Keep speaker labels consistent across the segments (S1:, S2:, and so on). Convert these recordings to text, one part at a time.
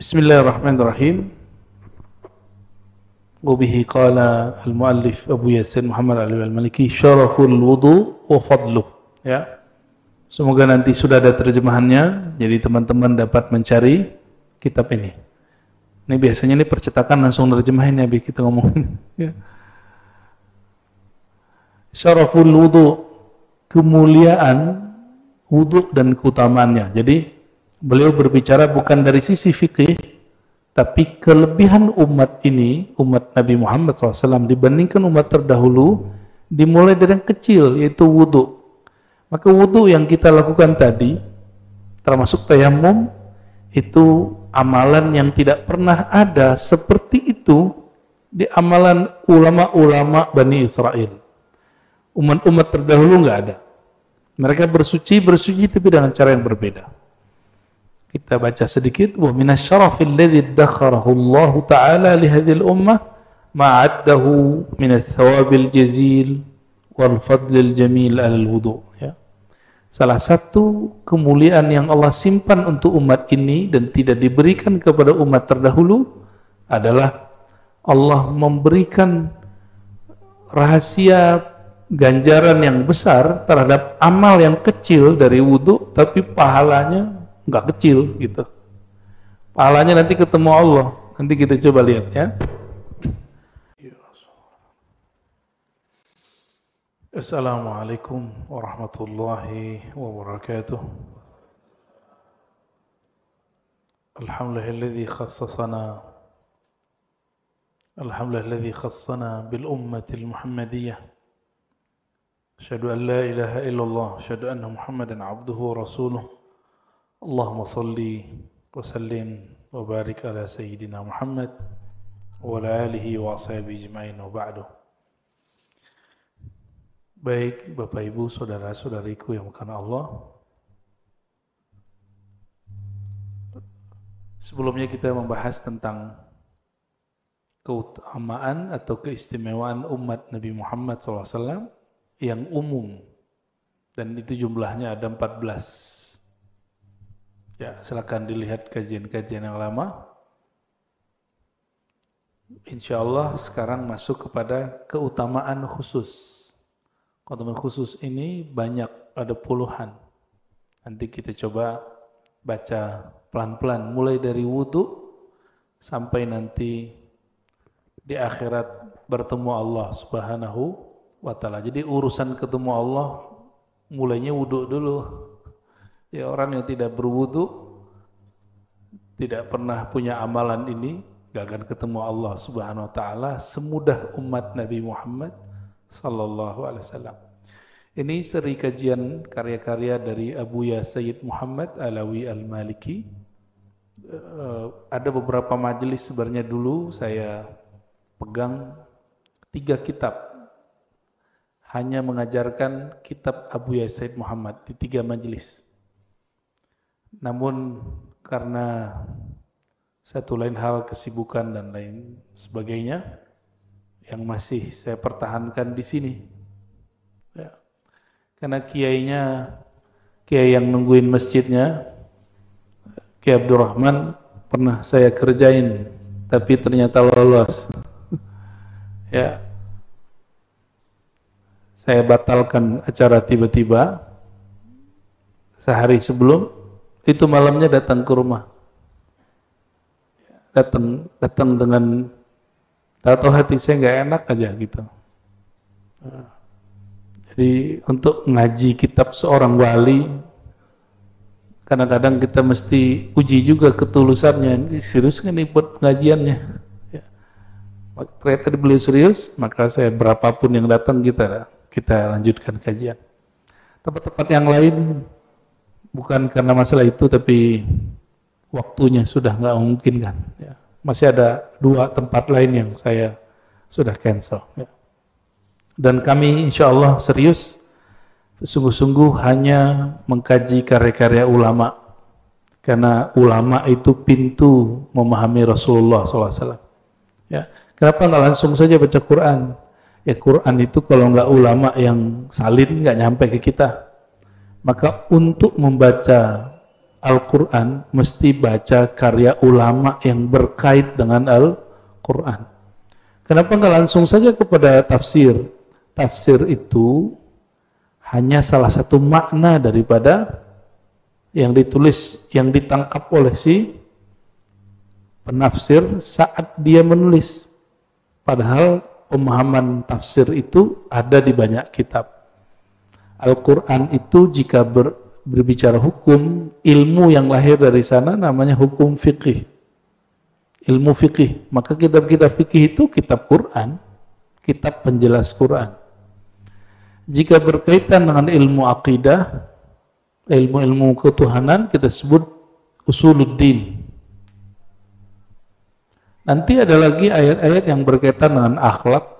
S1: Bismillahirrahmanirrahim. Wabihi qala al-muallif Abu Yasin Muhammad Ali al-Maliki syaraful wudu wa fadluh. Ya. Semoga nanti sudah ada terjemahannya, jadi teman-teman dapat mencari kitab ini. Ini biasanya ini percetakan langsung terjemahin ya, kita ngomongin. Ya. Syaraful wudu, kemuliaan wudu dan keutamaannya. Jadi beliau berbicara bukan dari sisi fikih, tapi kelebihan umat ini, umat Nabi Muhammad SAW dibandingkan umat terdahulu, dimulai dari yang kecil, yaitu wudu. Maka wudu yang kita lakukan tadi, termasuk tayammum, itu amalan yang tidak pernah ada seperti itu di amalan ulama-ulama Bani Israel. Umat-umat terdahulu nggak ada. Mereka bersuci tapi dengan cara yang berbeda. Kita baca sedikit. Wa minasyarafil ladzi dakharahu Allah Ta'ala li hadhil ummah ma'addahu min ats-thawabil jazil wal fadlil jamil alal wudu. Ya. Salah satu kemuliaan yang Allah simpan untuk umat ini dan tidak diberikan kepada umat terdahulu adalah Allah memberikan rahasia ganjaran yang besar terhadap amal yang kecil dari wudu, tapi pahalanya nggak kecil gitu. Pahalanya nanti ketemu Allah. Nanti kita coba lihat ya. Assalamualaikum warahmatullahi wabarakatuh. Alhamdulillahilladzi khassana bil ummatil muhammadiyah. Asyhadu an la ilaha illallah, asyhadu anna Muhammadan abduhu wa rasuluh. Allahumma salli wa sallim wa barik ala sayyidina Muhammad wa ala alihi wa ashabihi ajma'in wa ba'du. Baik Bapak Ibu, saudara-saudariku yang bukan Allah, sebelumnya kita membahas tentang keutamaan atau keistimewaan umat Nabi Muhammad SAW yang umum, dan itu jumlahnya ada 14. Ya, silakan dilihat kajian-kajian yang lama. Insya Allah sekarang masuk kepada keutamaan khusus. Keutamaan khusus ini banyak, ada puluhan. Nanti kita coba baca pelan-pelan, mulai dari wudu sampai nanti di akhirat bertemu Allah Subhanahu wa Ta'ala. Jadi urusan ketemu Allah mulainya wudu dulu. Ya, orang yang tidak berwudu, tidak pernah punya amalan ini, gak akan ketemu Allah Subhanahu wa Ta'ala semudah umat Nabi Muhammad sallallahu alaihi wasallam. Ini seri kajian karya-karya dari Abu Ya Sayyid Muhammad Alawi Al-Maliki. Ada beberapa majelis sebenarnya dulu saya pegang 3 kitab, hanya mengajarkan kitab Abu Ya Sayyid Muhammad di 3 majelis. Namun karena satu lain hal, kesibukan dan lain sebagainya, yang masih saya pertahankan di sini. Ya. Karena kiai yang nungguin masjidnya, Kiai Abdurrahman, pernah saya kerjain, tapi ternyata lolos. Ya. Saya batalkan acara tiba-tiba sehari sebelum. Itu malamnya datang ke rumah, datang dengan tahu hati saya nggak enak aja gitu. Jadi untuk ngaji kitab seorang wali, kadang-kadang kita mesti uji juga ketulusannya. Ini serius nggak nih buat pengajiannya? Ya. Ternyata beliau serius, maka saya berapapun yang datang kita lanjutkan kajian. Tempat-tempat yang lain bukan karena masalah itu, tapi waktunya sudah nggak mungkin kan. Ya. Masih ada 2 tempat lain yang saya sudah cancel. Ya. Dan kami insya Allah serius, sungguh-sungguh hanya mengkaji karya-karya ulama. Karena ulama itu pintu memahami Rasulullah SAW. Ya. Kenapa nggak langsung saja baca Quran? Ya, Quran itu kalau nggak ulama yang salin nggak nyampe ke kita. Maka untuk membaca Al-Quran mesti baca karya ulama yang berkait dengan Al-Quran. Kenapa nggak langsung saja kepada tafsir? Tafsir itu hanya salah satu makna daripada yang ditulis, yang ditangkap oleh si penafsir saat dia menulis. Padahal pemahaman tafsir itu ada di banyak kitab. Al-Quran itu jika berbicara hukum, ilmu yang lahir dari sana namanya hukum fikih. Ilmu fikih. Maka kitab-kitab fikih itu kitab Quran, kitab penjelas Quran. Jika berkaitan dengan ilmu akidah, ilmu-ilmu ketuhanan, kita sebut usuluddin. Nanti ada lagi ayat-ayat yang berkaitan dengan akhlak,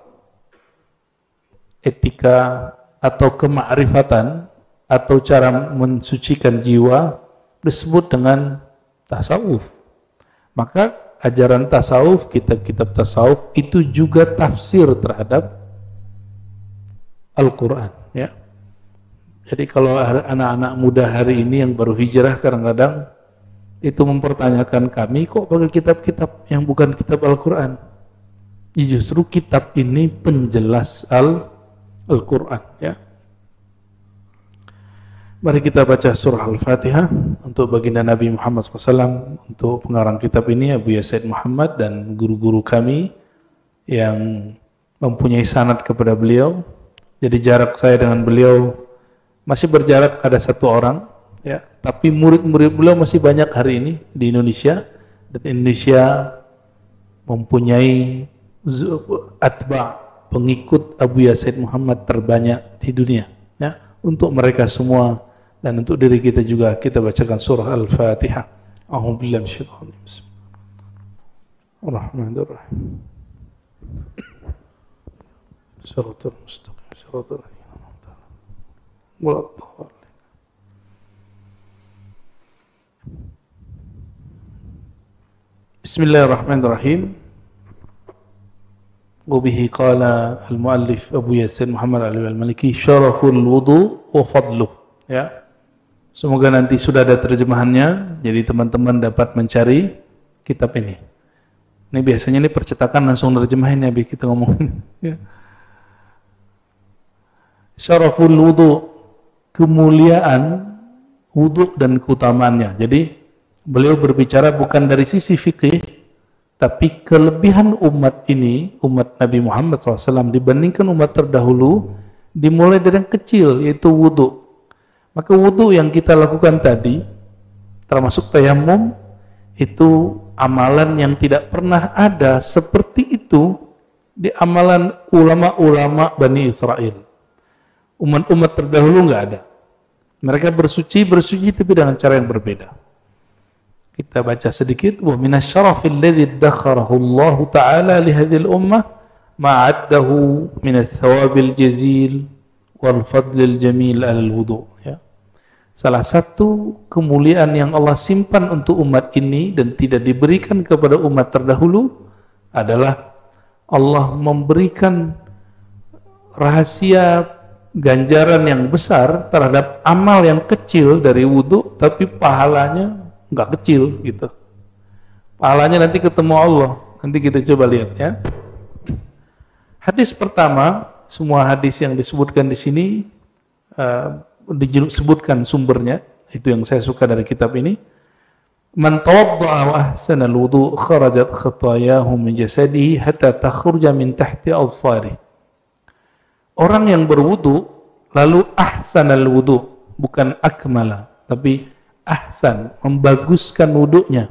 S1: etika, atau kemakrifatan, atau cara mensucikan jiwa, disebut dengan tasawuf. Maka ajaran tasawuf, kitab-kitab tasawuf, itu juga tafsir terhadap Al-Quran. Ya. Jadi kalau anak-anak muda hari ini yang baru hijrah kadang-kadang itu mempertanyakan kami, kok pakai kitab-kitab yang bukan kitab Al-Quran? Justru kitab ini penjelas Al-Quran. Ya. Mari kita baca surah Al-Fatihah untuk baginda Nabi Muhammad SAW. Untuk pengarang kitab ini Abu Yasid Muhammad dan guru-guru kami yang mempunyai sanad kepada beliau. Jadi jarak saya dengan beliau masih berjarak ada 1 orang, ya. Tapi murid-murid beliau masih banyak hari ini di Indonesia, dan Indonesia mempunyai atba, pengikut Abu Yasid Muhammad terbanyak di dunia. Ya. Untuk mereka semua dan untuk diri kita juga, kita bacakan surah Al-Fatihah. A'udzubillahi minasyaitonir rajim. Bismillahirrahmanirrahim. Shiratal mustaqim, shiratal ladzina an'amta 'alaihim ghairil maghdubi 'alaihim. Bismillahirrahmanirrahim. Wabihi qala al-muallif Abu Yasin Muhammad al-Maliki syaraful wudu wa fadluh. Ya. Semoga nanti sudah ada terjemahannya, jadi teman-teman dapat mencari kitab ini. Ini biasanya ini percetakan langsung terjemahin ya, kita ngomong. Ya. Syaraful wudu, kemuliaan wudu dan keutamaannya. Jadi beliau berbicara bukan dari sisi fikih, tapi kelebihan umat ini, umat Nabi Muhammad SAW dibandingkan umat terdahulu, dimulai dari yang kecil, yaitu wudu. Maka wudu yang kita lakukan tadi, termasuk tayamum, itu amalan yang tidak pernah ada seperti itu di amalan ulama-ulama Bani Israel. Umat-umat terdahulu nggak ada. Mereka bersuci tapi dengan cara yang berbeda. Kita baca sedikit. Wa minasyarafil ladzi addakharahu Allah Ta'ala li hadhil ummah ma'addahu min ats-thawabil jazil wal fadlil jamil alal wudu. Ya. Salah satu kemuliaan yang Allah simpan untuk umat ini dan tidak diberikan kepada umat terdahulu adalah Allah memberikan rahasia ganjaran yang besar terhadap amal yang kecil dari wudu, tapi pahalanya nggak kecil gitu. Pahalanya nanti ketemu Allah. Nanti kita coba lihat ya. Hadis pertama, semua hadis yang disebutkan di sini disebutkan sumbernya. Itu yang saya suka dari kitab ini. Man tawadda'a wa ahsana al-wudu kharajat khatayahu min jasadihi hatta takhruja min tahti azfarihi. Orang yang berwudu lalu ahsanal wudu, bukan akmala, tapi ahsan, membaguskan wudunya.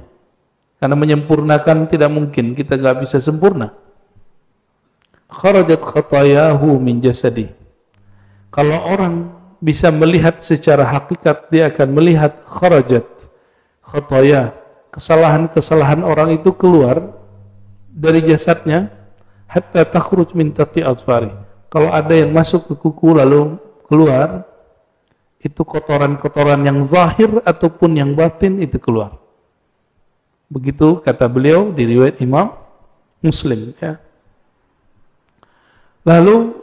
S1: Karena menyempurnakan tidak mungkin, kita nggak bisa sempurna. Kharajat khatayahu min jasadi. Kalau orang bisa melihat secara hakikat, dia akan melihat kharajat khataya, kesalahan-kesalahan orang itu keluar dari jasadnya, hatta takhruj min tahti azfari. Kalau ada yang masuk ke kuku lalu keluar, itu kotoran-kotoran yang zahir ataupun yang batin itu keluar. Begitu kata beliau di riwayat Imam Muslim. Ya. Lalu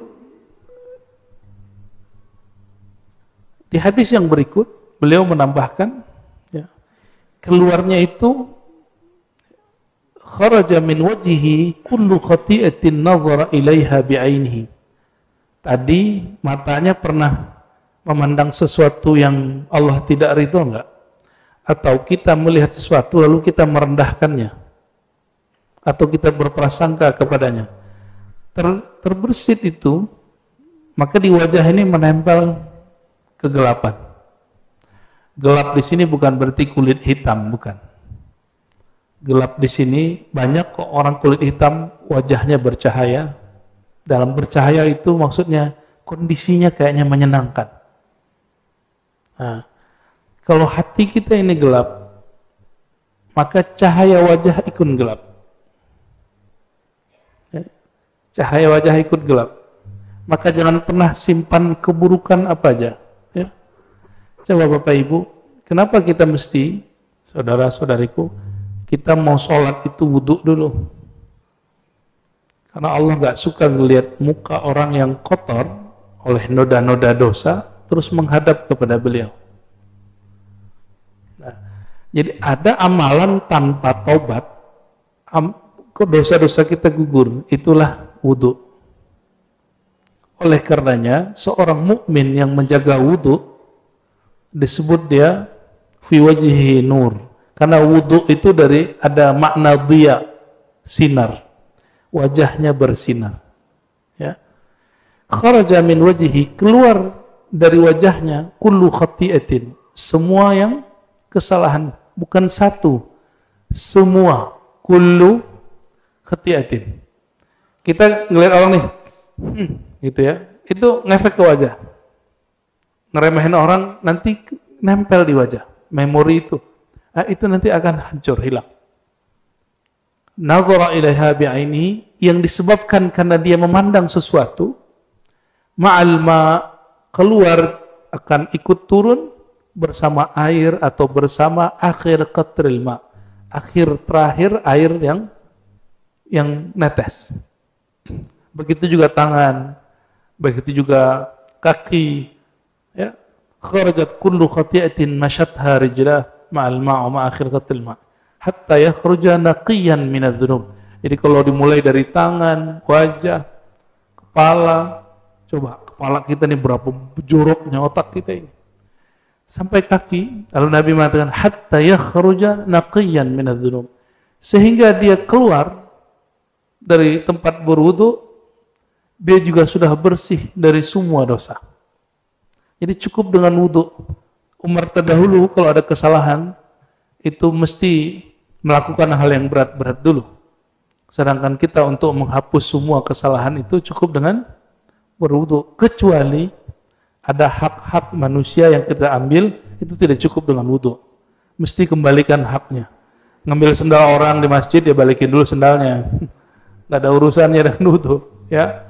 S1: di hadis yang berikut beliau menambahkan, ya, keluarnya itu kharaja min wajhihi kullu khati'atin nazara ilaiha bi'ainihi. Tadi matanya pernah memandang sesuatu yang Allah tidak ridho enggak? Atau kita melihat sesuatu lalu kita merendahkannya? Atau kita berprasangka kepadanya? Terbersit itu, maka di wajah ini menempel kegelapan. Gelap di sini bukan berarti kulit hitam, bukan. Gelap di sini banyak kok orang kulit hitam wajahnya bercahaya. Dalam bercahaya itu maksudnya kondisinya kayaknya menyenangkan. Nah, kalau hati kita ini gelap, maka cahaya wajah ikut gelap. Cahaya wajah ikut gelap. Maka jangan pernah simpan keburukan apa aja. Ya. Coba Bapak Ibu, kenapa kita mesti, saudara-saudariku, kita mau sholat itu wudhu dulu. Karena Allah gak suka melihat muka orang yang kotor oleh noda-noda dosa, terus menghadap kepada beliau. Nah, jadi ada amalan tanpa taubat, dosa-dosa kita gugur, itulah wudhu. Oleh karenanya, seorang mukmin yang menjaga wudhu, disebut dia fi wajhihi nur. Karena wudhu itu dari ada makna dhiya, sinar. Wajahnya bersinar. Ya. Kharaja min wajhihi, keluar dari wajahnya kullu khati'atin, semua yang kesalahan, bukan satu, semua, kullu khati'atin. Kita ngelihat orang nih, gitu ya, itu ngefek ke wajah. Ngeremehin orang nanti nempel di wajah, memori itu. Nah, itu nanti akan hancur, hilang. Nazara ilaiha bi'ainihi, yang disebabkan karena dia memandang sesuatu, ma'al ma, keluar akan ikut turun bersama air atau bersama akhir qatril ma, akhir terakhir air yang netes. Begitu juga tangan, begitu juga kaki, ya. Kharajat kullu khati'atin mashatha rijlah ma'al ma' wa akhir qatril ma, hatta yakhruja naqiyan minadz-dzunub. Jadi kalau dimulai dari tangan, wajah, kepala, coba kepala kita ini berapa joroknya otak kita ini. Sampai kaki, lalu Nabi mengatakan hatta yakhruja naqiyan minadz-dzunub. Sehingga dia keluar dari tempat berwudu, dia juga sudah bersih dari semua dosa. Jadi cukup dengan wudu. Umat terdahulu kalau ada kesalahan, itu mesti melakukan hal yang berat-berat dulu. Sedangkan kita untuk menghapus semua kesalahan itu cukup dengan berwudu. Kecuali ada hak-hak manusia yang kita ambil, itu tidak cukup dengan wudu. Mesti kembalikan haknya. Ngambil sendal orang di masjid, dia balikin dulu sendalnya. Nggak ada urusannya dengan wudu. Ya.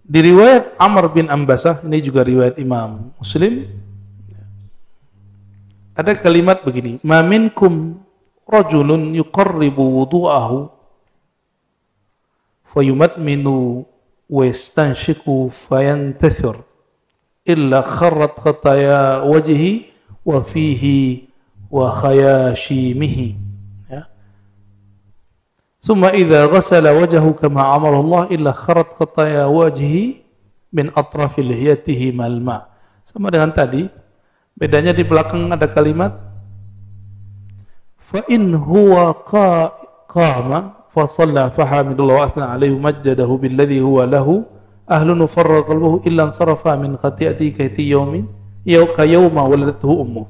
S1: Di riwayat Amr bin Ambasah, ini juga riwayat Imam Muslim, ada kalimat begini, ma minkum rajulun yuqarribu wudu'ahu fayumatminu wa yastanshiku fayantathir illa kharrat khataya wajhi wa fihi wa khayashimihi. Ya. Summa idza ghasala wajhahu kama amara Allah illa kharrat khataya wajhi min atrafi lihiyatihi mal ma. Sama dengan tadi. Bedanya di belakang ada kalimat fa in huwa qama fa shalla fa hamidallahu wa athna alaihi majjadahu billadhi huwa lahu ahlun farra qalbuhu illa ansarafa min khati'ati kaiti yaumin ka yauma waladathu ummu.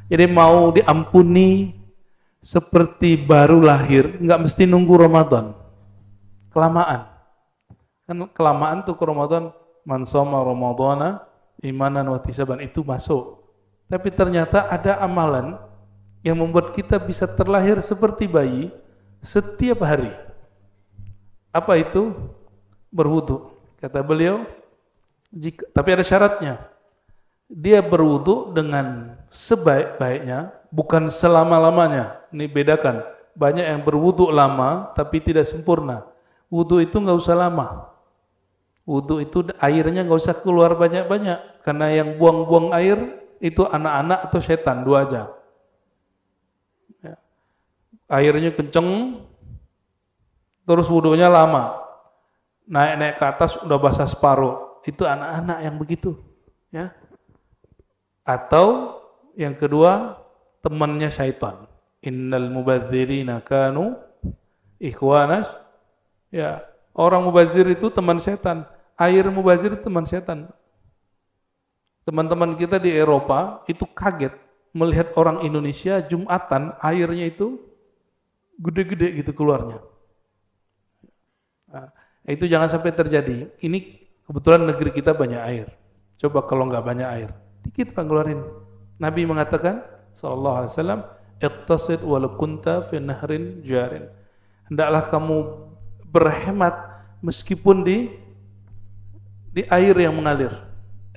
S1: Jadi mau diampuni seperti baru lahir, enggak mesti nunggu Ramadan. Kelamaan. Kan kelamaan tuh ke Ramadan, man shoma ramadhana imanan wa ihtisaban, itu masuk. Tapi ternyata ada amalan yang membuat kita bisa terlahir seperti bayi setiap hari. Apa itu? Berwudu. Kata beliau, tapi ada syaratnya. Dia berwudu dengan sebaik-baiknya, bukan selama-lamanya. Ini bedakan. Banyak yang berwudu lama tapi tidak sempurna. Wudu itu nggak usah lama. Wudu itu airnya nggak usah keluar banyak-banyak. karena yang buang-buang air itu anak-anak atau setan, dua aja. Ya. Airnya kenceng, terus wudunya lama, naik-naik ke atas udah basah separuh, itu anak-anak yang begitu. Ya. Atau yang kedua, temannya syaitan. Innal mubadzirina kanu ikhwanas. Ya, orang mubazir itu teman setan. Air mubazir itu teman setan. Teman-teman kita di Eropa itu kaget melihat orang Indonesia Jumatan airnya itu gede-gede gitu keluarnya. Nah, itu jangan sampai terjadi. Ini kebetulan negeri kita banyak air. Coba kalau nggak banyak air, dikit keluarin. Nabi mengatakan, sallallahu alaihi wasallam, iqtasid walau kunta fi nahrin jarin. Hendaklah kamu berhemat meskipun di air yang mengalir,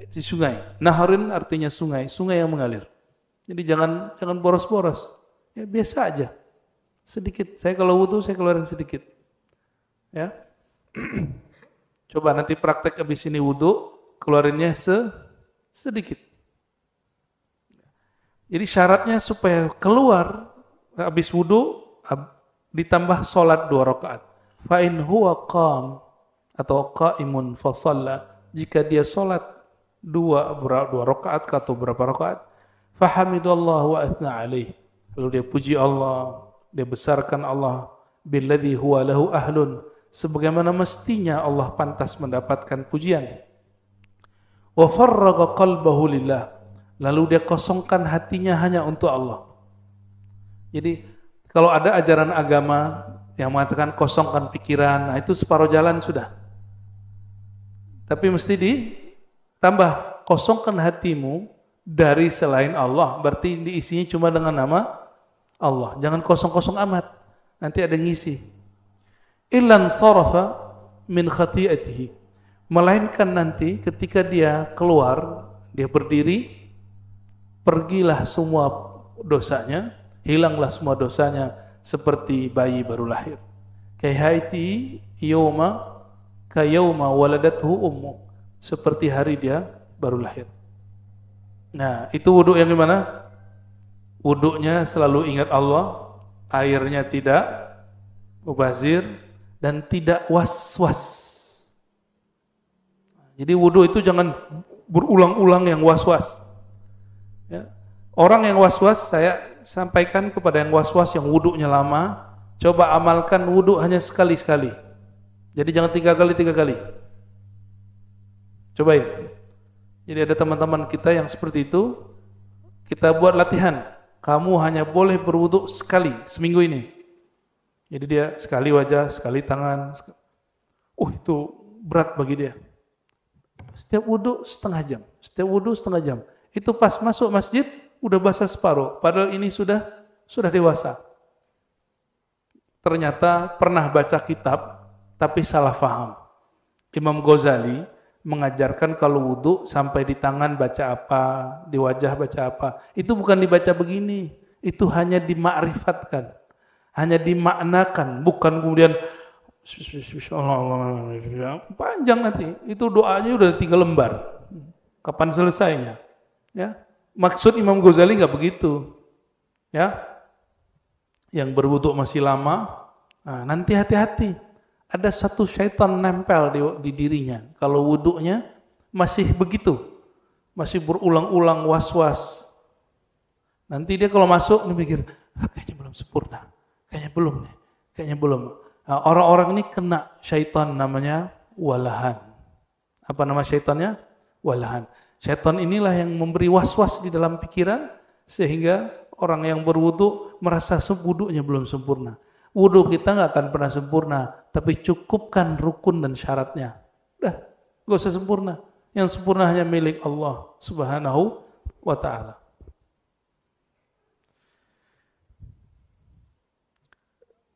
S1: di sungai. Nahrin artinya sungai, sungai yang mengalir. Jadi jangan boros-boros. Ya biasa aja. Sedikit. Saya kalau wudu saya keluarin sedikit. Ya. Coba nanti praktek habis ini wudu, keluarinnya sedikit. Jadi syaratnya supaya keluar habis wudu ditambah salat 2 rakaat. Fa in huwa qam atau qaimun fa shalla, jika dia salat 2 rakaat atau berapa rakaat, fa hamidallahu wa athna alaih, lalu dia puji Allah, dia besarkan Allah, billadzi huwa lahu ahlun, sebagaimana mestinya Allah pantas mendapatkan pujian. Wa farraga qalbahu lillah, lalu dia kosongkan hatinya hanya untuk Allah. Jadi kalau ada ajaran agama yang mengatakan kosongkan pikiran, nah itu separuh jalan sudah. Tapi mesti ditambah, kosongkan hatimu dari selain Allah, berarti diisinya cuma dengan nama Allah. Jangan kosong-kosong amat, nanti ada ngisi. Illan sarafa min khati'atihi, melainkan nanti ketika dia keluar, dia berdiri, pergilah semua dosanya, hilanglah semua dosanya seperti bayi baru lahir. Kayhaiti yawma kayawma waladathu ummu, seperti hari dia baru lahir. Nah, itu wudu yang gimana? Wudunya selalu ingat Allah, airnya tidak mubazir dan tidak was-was. Jadi wudu itu jangan berulang-ulang yang was-was. Ya. Orang yang was-was, saya sampaikan kepada yang was-was yang wudunya lama, coba amalkan wudu hanya sekali-sekali. Jadi jangan 3 kali. Cobain. Jadi ada teman-teman kita yang seperti itu, kita buat latihan. Kamu hanya boleh berwudu sekali seminggu ini. Jadi dia sekali wajah, sekali tangan. Itu berat bagi dia. Setiap wudu setengah jam. Itu pas masuk masjid udah basah separuh, padahal ini sudah dewasa. Ternyata pernah baca kitab tapi salah paham. Imam Ghazali mengajarkan kalau wudu sampai di tangan baca apa, di wajah baca apa. Itu bukan dibaca begini, itu hanya dimakrifatkan, hanya dimaknakan, bukan kemudian panjang nanti. Itu doanya udah 3 lembar. Kapan selesainya? Ya, maksud Imam Ghazali nggak begitu. Ya, yang berwudu masih lama, nah, nanti hati-hati. Ada satu syaitan nempel di dirinya. Kalau wudunya masih begitu, masih berulang-ulang was-was. Nanti dia kalau masuk, dia mikir, kayaknya belum sempurna, kayaknya belum. Nah, orang-orang ini kena syaitan namanya walahan. Apa nama syaitannya? Walahan. Syaitan inilah yang memberi was-was di dalam pikiran, sehingga orang yang berwudu merasa wudunya belum sempurna. Wudu kita nggak akan pernah sempurna, tapi cukupkan rukun dan syaratnya. Dah, nggak usah sempurna. Yang sempurna hanya milik Allah Subhanahu wa Ta'ala.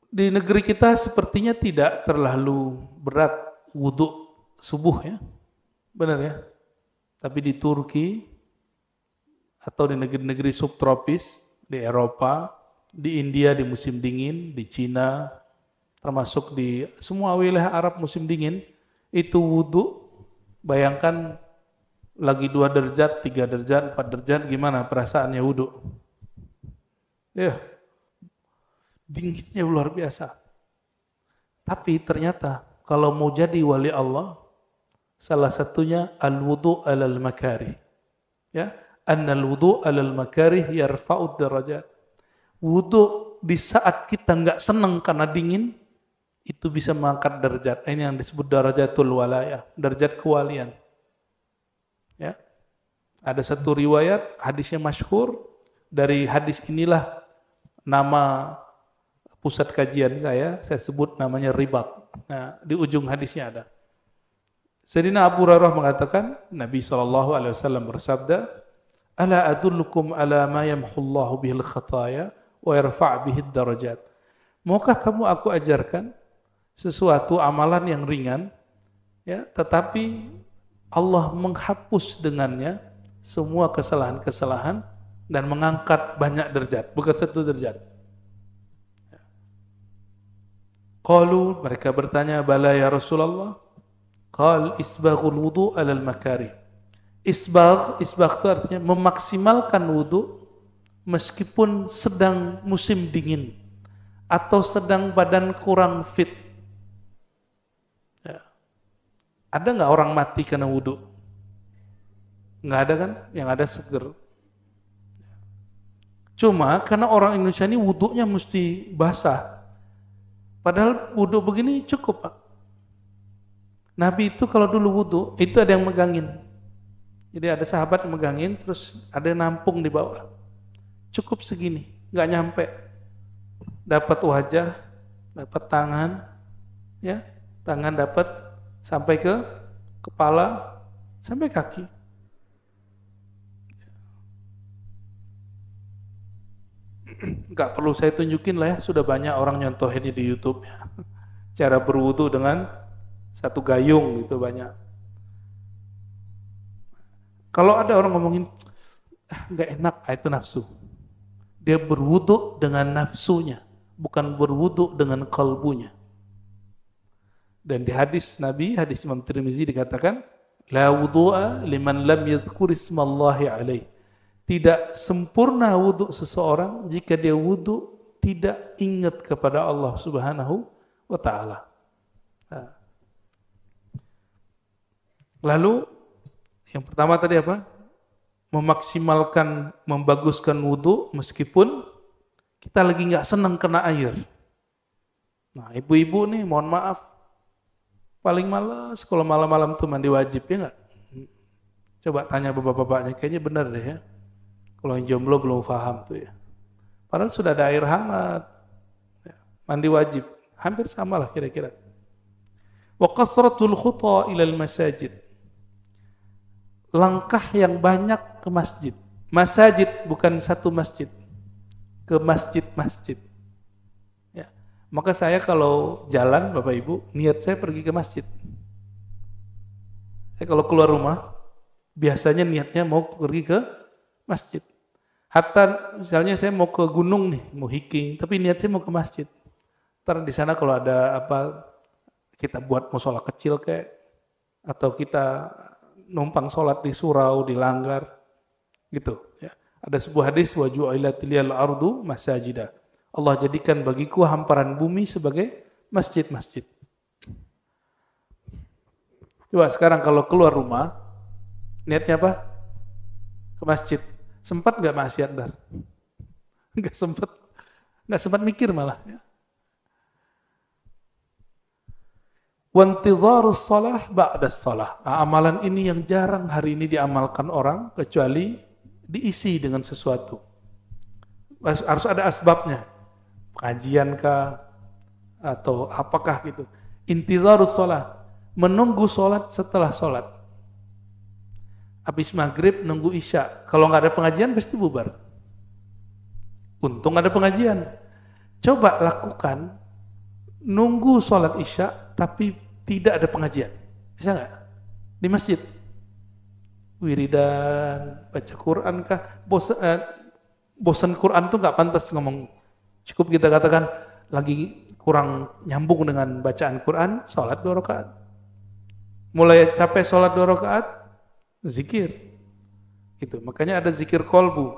S1: Di negeri kita sepertinya tidak terlalu berat wudu subuh ya, benar ya. Tapi di Turki atau di negeri-negeri subtropis, di Eropa, di India di musim dingin, di Cina, termasuk di semua wilayah Arab musim dingin, itu wudu, bayangkan lagi 2 derajat, 3 derajat, 4 derajat, gimana perasaannya wudu? Ya, dinginnya luar biasa. Tapi ternyata kalau mau jadi wali Allah, salah satunya al-wudu alal makarih. Ya, annal wudu alal makarih yarfa'ud darajat. Wudu di saat kita enggak senang karena dingin, itu bisa mengangkat derajat. Ini yang disebut darajatul walayah, derajat kewalian. Ya. Ada satu riwayat, hadisnya masyhur, dari hadis inilah nama pusat kajian saya sebut namanya Ribat. Nah, di ujung hadisnya ada. Sayyidina Abu Hurairah mengatakan, Nabi SAW bersabda, "Ala adullukum ala ma yamhullahu bihil khataya wa yarfa' bihid darajat." Maukah kamu aku ajarkan sesuatu amalan yang ringan, ya, tetapi Allah menghapus dengannya semua kesalahan-kesalahan dan mengangkat banyak derajat, bukan 1 derajat. Qalu, mereka bertanya, "Bala ya Rasulullah." Qal isbaghul wudu alal makari. Isbagh itu artinya memaksimalkan wudu meskipun sedang musim dingin atau sedang badan kurang fit. Ya. Ada nggak orang mati karena wudu? Nggak ada kan? Yang ada seger. Cuma karena orang Indonesia ini wudunya mesti basah. Padahal wudu begini cukup, Pak. Nabi itu kalau dulu wudu, itu ada yang megangin. Jadi ada sahabat yang megangin, terus ada yang nampung di bawah. Cukup segini, nggak nyampe. Dapat wajah, dapat tangan, ya, tangan dapat sampai ke kepala, sampai kaki. Nggak perlu saya tunjukin lah ya, sudah banyak orang nyontohinnya di YouTube ya. Cara berwudu dengan 1 gayung gitu banyak. Kalau ada orang ngomongin nggak enak, itu nafsu. Dia berwudu dengan nafsunya, bukan berwudu dengan kalbunya. Dan di hadis Nabi, hadis Imam Tirmizi dikatakan, la wudu'a liman lam yadhkur ismallahi alaih. Tidak sempurna wudu seseorang jika dia wudu tidak ingat kepada Allah Subhanahu wa taala. Nah. Lalu yang pertama tadi apa? Memaksimalkan, membaguskan wudu meskipun kita lagi nggak senang kena air. Nah, ibu-ibu nih, mohon maaf, paling malas kalau malam-malam tuh mandi wajib, ya nggak? Coba tanya bapak-bapaknya, kayaknya benar deh ya. Kalau yang jomblo belum paham tuh ya. Padahal sudah ada air hangat, ya, mandi wajib, hampir sama lah kira-kira. Wa kasratul khuta ilal masajid. Langkah yang banyak ke masjid. Masajid bukan 1 masjid. Ke masjid-masjid. Ya. Maka saya kalau jalan, Bapak Ibu, niat saya pergi ke masjid. Saya kalau keluar rumah, biasanya niatnya mau pergi ke masjid. Hatta misalnya saya mau ke gunung nih, mau hiking, tapi niat saya mau ke masjid. Ntar di sana kalau ada apa, kita buat mushola kecil kayak, atau kita numpang sholat di surau, di langgar, gitu. Ya. Ada sebuah hadis, wa ju'ilat liyal ardu masajida. Allah jadikan bagiku hamparan bumi sebagai masjid-masjid. Coba sekarang kalau keluar rumah, niatnya apa? Ke masjid. Sempat nggak maksiat dar? Nggak sempat mikir malah. Ya. Wantizarus shalah ba'das shalah. Amalan ini yang jarang hari ini diamalkan orang kecuali diisi dengan sesuatu. Harus ada asbabnya. Pengajian kah atau apakah gitu. Intizarus shalah, menunggu salat setelah salat. Habis maghrib nunggu isya. Kalau nggak ada pengajian pasti bubar. Untung ada pengajian. Coba lakukan nunggu salat isya tapi tidak ada pengajian. Bisa nggak? Di masjid. Wiridan, baca Quran kah? Bosan Quran tuh nggak pantas ngomong. Cukup kita katakan lagi kurang nyambung dengan bacaan Quran, sholat 2 rakaat. Mulai capek sholat 2 rakaat, zikir. Gitu. Makanya ada zikir kolbu,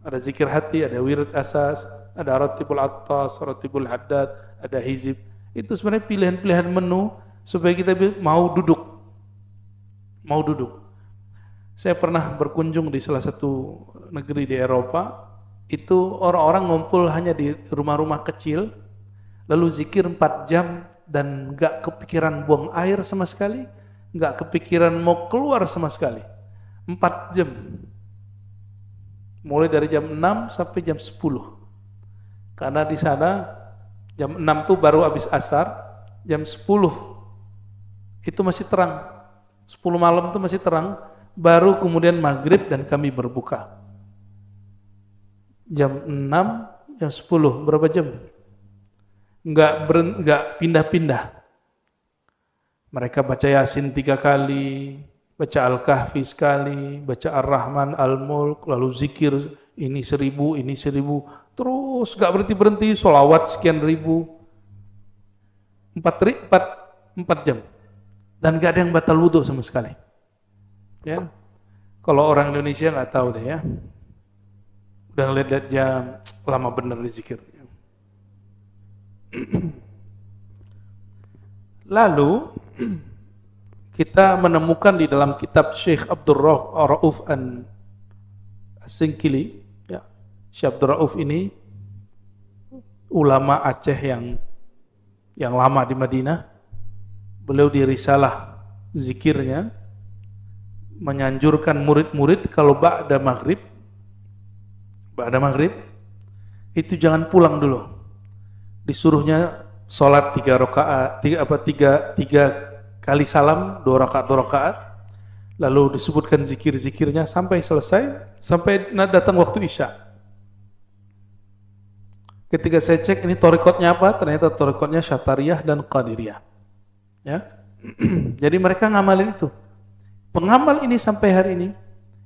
S1: ada zikir hati, ada wirid asas, ada ratibul attas, ratibul haddad, ada hizib. Itu sebenarnya pilihan-pilihan menu supaya kita mau duduk. Mau duduk. Saya pernah berkunjung di salah satu negeri di Eropa, itu orang-orang ngumpul hanya di rumah-rumah kecil, lalu zikir 4 jam dan gak kepikiran buang air sama sekali, gak kepikiran mau keluar sama sekali. 4 jam. Mulai dari jam 6 sampai jam 10. Karena di sana jam 6 tuh baru habis asar, jam 10 itu masih terang. 10 malam itu masih terang, baru kemudian maghrib dan kami berbuka. Jam 6, jam 10, berapa jam? Enggak pindah-pindah. Mereka baca Yasin 3 kali, baca Al-Kahfi sekali, baca Ar-Rahman, Al-Mulk, lalu zikir ini 1000, ini 1000, terus enggak berhenti-berhenti, sholawat sekian ribu. 4 jam. Dan gak ada yang batal wudhu sama sekali. Ya, kalau orang Indonesia nggak tahu deh ya. Udah ngeliat-liat jam, lama bener di zikir. Lalu kita menemukan di dalam kitab Syekh Abdul Rauf As-Singkili, ya. Syekh Abdul Rauf ini ulama Aceh yang lama di Madinah. Beliau di risalah zikirnya menyanjurkan murid-murid kalau ba'da maghrib itu jangan pulang dulu. Disuruhnya sholat 3 rakaat, 3 kali salam, 2 rakaat, lalu disebutkan zikir-zikirnya sampai selesai, sampai datang waktu Isya. Ketika saya cek ini thariqatnya apa, ternyata thariqatnya Syatariyah dan Qadiriyah. Ya. Jadi mereka ngamalin itu. Pengamal ini sampai hari ini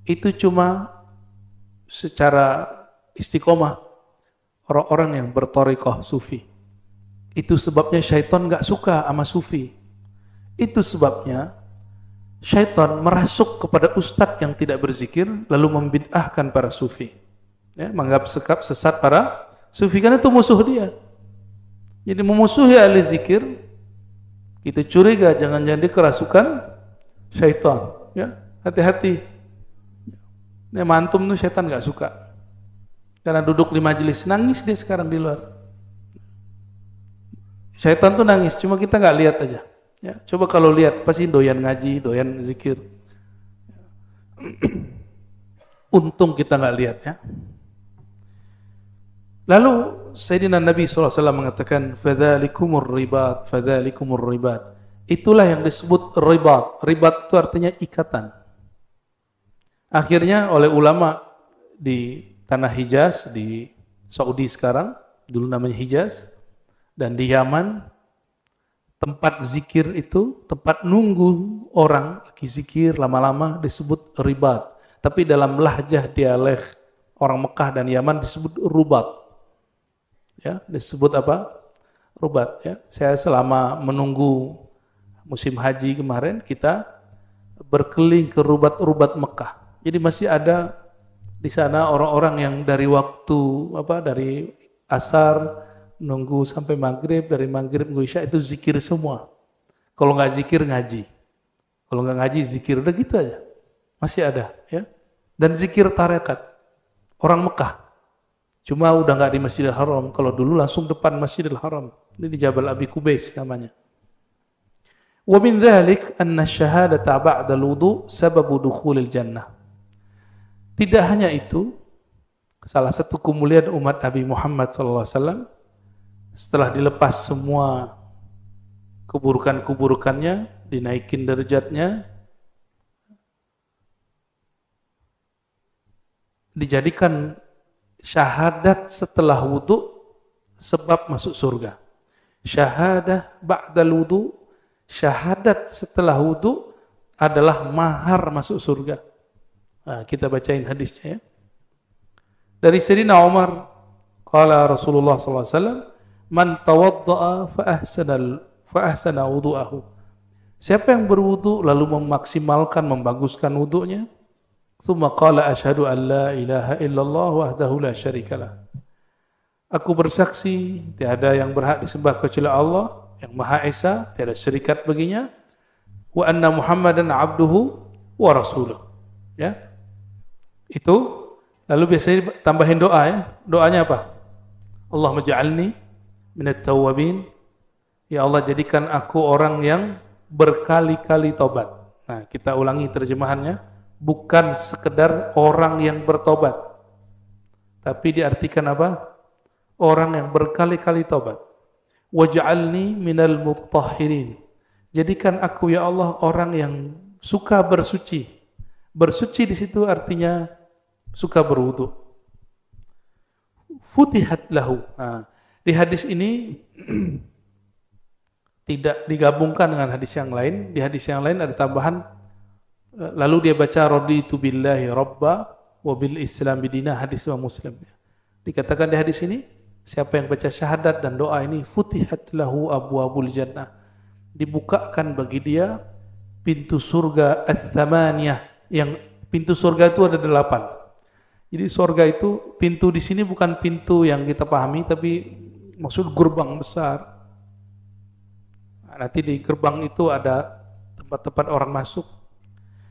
S1: itu cuma secara istiqomah orang-orang yang berthariqah sufi. Itu sebabnya syaitan enggak suka sama sufi. Itu sebabnya syaitan merasuk kepada ustadz yang tidak berzikir lalu membid'ahkan para sufi. Ya, menganggap sesat para sufi, karena itu musuh dia. Jadi memusuhi ahli zikir, kita curiga jangan-jangan dia kerasukan syaitan. Ya, hati-hati. Ini mantum tuh syaitan nggak suka. Karena duduk di majelis nangis dia sekarang di luar. Syaitan tuh nangis, cuma kita nggak lihat aja. Ya, coba kalau lihat pasti doyan ngaji, doyan zikir. Untung kita nggak lihat ya. Lalu Sayyidina Nabi SAW mengatakan, "Fadzalikumur ribat, fadzalikumur ribat." Itulah yang disebut ribat. Ribat itu artinya ikatan. Akhirnya oleh ulama di tanah Hijaz, di Saudi sekarang, dulu namanya Hijaz, dan di Yaman, tempat zikir itu, tempat nunggu orang lagi zikir lama-lama disebut ribat. Tapi dalam lahjah dialek orang Mekah dan Yaman disebut rubat. Ya, disebut apa? Rubat. Ya. Saya selama menunggu musim haji kemarin, kita berkeliling ke rubat-rubat Mekah. Jadi masih ada di sana orang-orang yang dari dari asar nunggu sampai maghrib, dari maghrib nunggu isya itu zikir semua. Kalau nggak zikir ngaji, kalau nggak ngaji zikir, udah gitu aja. Masih ada, ya. Dan zikir tarekat orang Mekah. Cuma udah nggak di Masjidil Haram. Kalau dulu langsung depan Masjidil Haram. Ini di Jabal Abi Kubais namanya. Wa min dzalik anna syahadata ba'da al-wudu sababu dukhulil jannah. Tidak hanya itu, salah satu kemuliaan umat Nabi Muhammad SAW setelah dilepas semua keburukan-keburukannya, dinaikin derajatnya, dijadikan syahadat setelah wudu sebab masuk surga. Syahadah ba'dal wudu, syahadat setelah wudu adalah mahar masuk surga. Nah, kita bacain hadisnya ya. Dari Sayyidina Umar, qala Rasulullah SAW, man tawadda'a fa ahsana wudu'ahu. Siapa yang berwudu lalu memaksimalkan, membaguskan wudunya, tsumma qala asyhadu an la ilaha illallah wahdahu la syarikalah. Aku bersaksi tiada yang berhak disembah kecuali Allah yang Maha Esa, tiada syarikat baginya, wa anna Muhammadan abduhu wa rasuluh. Ya. Itu lalu biasanya tambahin doa ya. Doanya apa? Allahumma ja'alni minat tawwabin. Ya Allah, jadikan aku orang yang berkali-kali tobat. Nah, kita ulangi terjemahannya, bukan sekedar orang yang bertobat, tapi diartikan apa? Orang yang berkali-kali tobat. Waj'alni minal mutahhirin. Jadikan aku ya Allah orang yang suka bersuci. Bersuci di situ artinya suka berwudu. Futihat lahu. Nah, di hadis ini tidak digabungkan dengan hadis yang lain. Di hadis yang lain ada tambahan, lalu dia baca raditu billahi rabba wa bil islam bidina, hadis Muslim. Dikatakan di hadis ini, siapa yang baca syahadat dan doa ini, futihat lahu abwabul jannah, dibukakan bagi dia pintu surga ats-tsamaniyah, yang pintu surga itu ada 8. Jadi surga itu pintu di sini bukan pintu yang kita pahami, tapi maksud gerbang besar. Nanti di gerbang itu ada tempat-tempat orang masuk.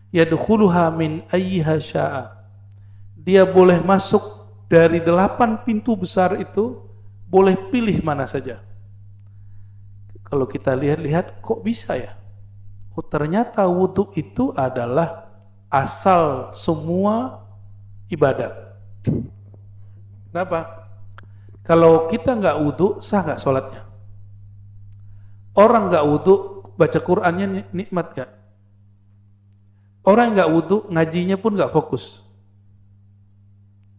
S1: Yadkhuluha min ayyiha syaa. Dia boleh masuk dari 8 pintu besar itu, boleh pilih mana saja. Kalau kita lihat-lihat, kok bisa ya? Oh, ternyata wudu itu adalah asal semua ibadat. Kenapa? Kalau kita nggak wudu, sah nggak sholatnya? Orang nggak wudu, baca Qur'annya nikmat nggak? Orang nggak wudu, ngajinya pun nggak fokus.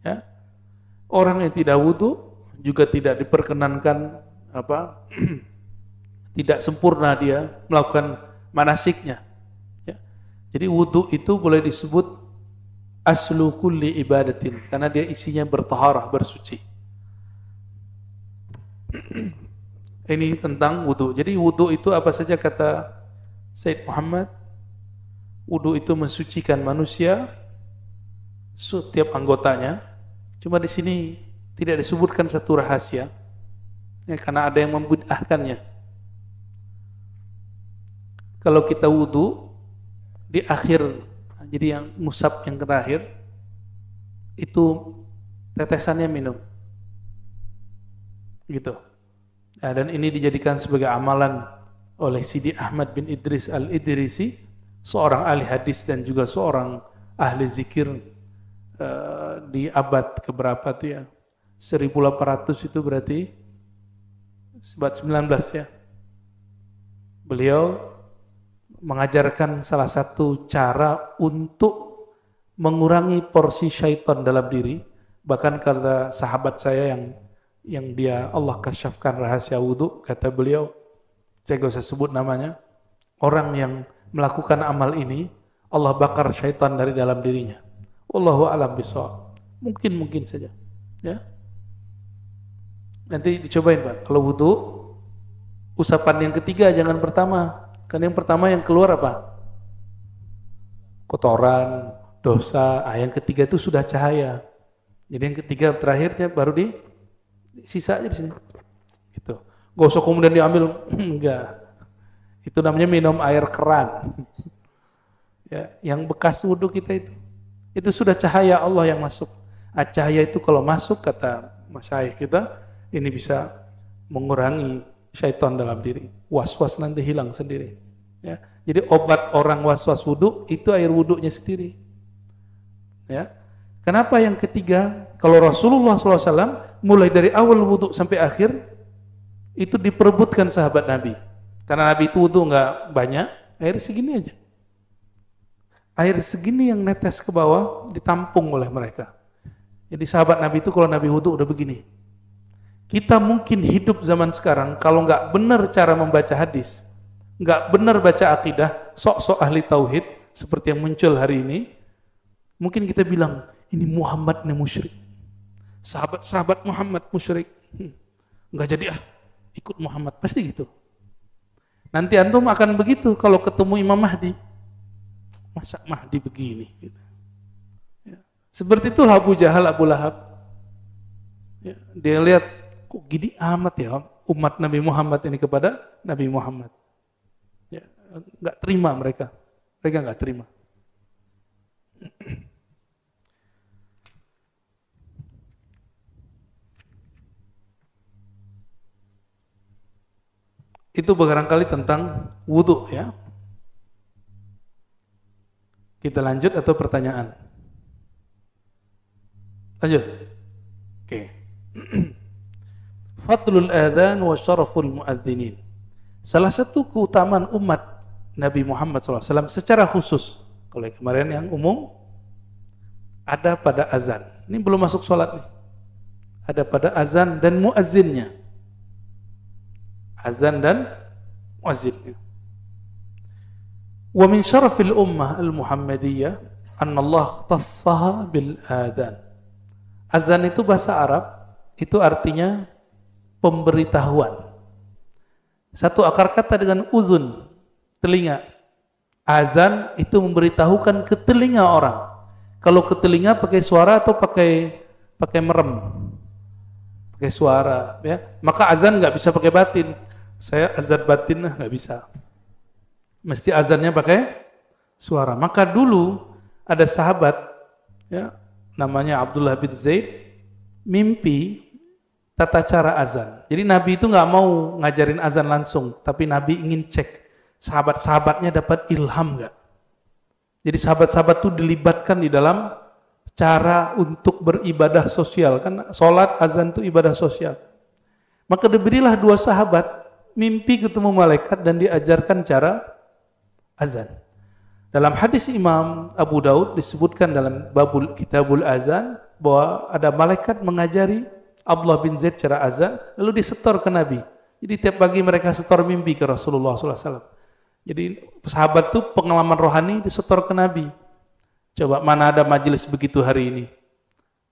S1: Ya? Orang yang tidak wudu juga tidak diperkenankan tidak sempurna dia melakukan manasiknya. Ya? Jadi wudu itu boleh disebut aslu kulli ibadatin, karena dia isinya bertaharah, bersuci. Ini tentang wudu. Jadi wudu itu apa saja kata Sayyid Muhammad? Wudu itu mensucikan manusia setiap anggotanya. Cuma di sini tidak disebutkan satu rahasia, ya, karena ada yang membid'ahkannya. Kalau kita wudu di akhir, jadi yang musab yang terakhir itu tetesannya minum, gitu. Nah, dan ini dijadikan sebagai amalan oleh Sidi Ahmad bin Idris al-Idrisi, seorang ahli hadis dan juga seorang ahli zikir di abad keberapa itu ya, 1800 itu berarti abad 19 ya. Beliau mengajarkan salah satu cara untuk mengurangi porsi syaitan dalam diri. Bahkan kata sahabat saya yang dia Allah kasyafkan rahasia wudu, kata beliau, saya gak usah sebut namanya, orang yang melakukan amal ini Allah bakar syaitan dari dalam dirinya. Wallahu a'lam bishawab. Mungkin saja, ya. Nanti dicobain Pak. Kalau wudu, usapan yang ketiga jangan pertama. Kan yang pertama yang keluar apa? Kotoran, dosa. Yang ketiga itu sudah cahaya. Jadi yang ketiga terakhirnya baru di sisa aja di sini. Gitu. Gak usah kemudian diambil, enggak. Itu namanya minum air keran. Ya, yang bekas wudu kita itu sudah cahaya Allah yang masuk. Cahaya itu kalau masuk, kata masyayikh kita, ini bisa mengurangi syaitan dalam diri. Was-was nanti hilang sendiri. Ya. Jadi obat orang was-was wudu itu air wudunya sendiri. Ya. Kenapa yang ketiga? Kalau Rasulullah SAW mulai dari awal wudu sampai akhir itu diperebutkan sahabat Nabi. Karena Nabi itu wudu nggak banyak, air segini aja. Air segini yang netes ke bawah ditampung oleh mereka. Jadi sahabat Nabi itu kalau Nabi wudu udah begini. Kita mungkin hidup zaman sekarang kalau nggak benar cara membaca hadis, nggak benar baca akidah, sok-sok ahli tauhid seperti yang muncul hari ini, mungkin kita bilang ini Muhammad nih musyrik, sahabat Muhammad musyrik, nggak jadi ikut Muhammad, pasti gitu. Nanti antum akan begitu kalau ketemu Imam Mahdi. Masa Mahdi begini? Gitu. Ya. Seperti itulah Abu Jahal, Abu Lahab. Ya. Dia lihat, kok gini amat ya umat Nabi Muhammad ini kepada Nabi Muhammad. Ya. Nggak terima mereka. Mereka nggak terima. Itu barangkali tentang wudu ya. Kita lanjut atau pertanyaan? Lanjut. Oke. Fadlul adzan wa syaraful muadzinin. Salah satu keutamaan umat Nabi Muhammad SAW secara khusus, kalau kemarin yang umum ada pada azan. Ini belum masuk sholat nih. Ada pada azan dan muazzinnya. Azan dan muazzinnya. Wa min syarafil ummah al-Muhammadiyah anna Allah ikhtassaha bil adzan. Azan itu bahasa Arab, itu artinya pemberitahuan. Satu akar kata dengan uzun, telinga. Azan itu memberitahukan ke telinga orang. Kalau ke telinga pakai suara atau pakai merem? Pakai suara, ya. Maka azan nggak bisa pakai batin. Saya azan batin nggak bisa. Mesti azannya pakai suara. Maka dulu ada sahabat, ya, namanya Abdullah bin Zaid, mimpi tata cara azan. Jadi Nabi itu nggak mau ngajarin azan langsung, tapi Nabi ingin cek sahabat-sahabatnya dapat ilham nggak. Jadi sahabat-sahabat itu dilibatkan di dalam cara untuk beribadah sosial, kan sholat, azan itu ibadah sosial. Maka diberilah dua sahabat mimpi ketemu malaikat dan diajarkan cara azan. Dalam hadis Imam Abu Daud disebutkan dalam babul kitabul azan bahwa ada malaikat mengajari Abdullah bin Zaid cara azan, lalu disetor ke Nabi. Jadi tiap pagi mereka setor mimpi ke Rasulullah SAW. Jadi sahabat itu pengalaman rohani disetor ke Nabi. Coba mana ada majelis begitu hari ini?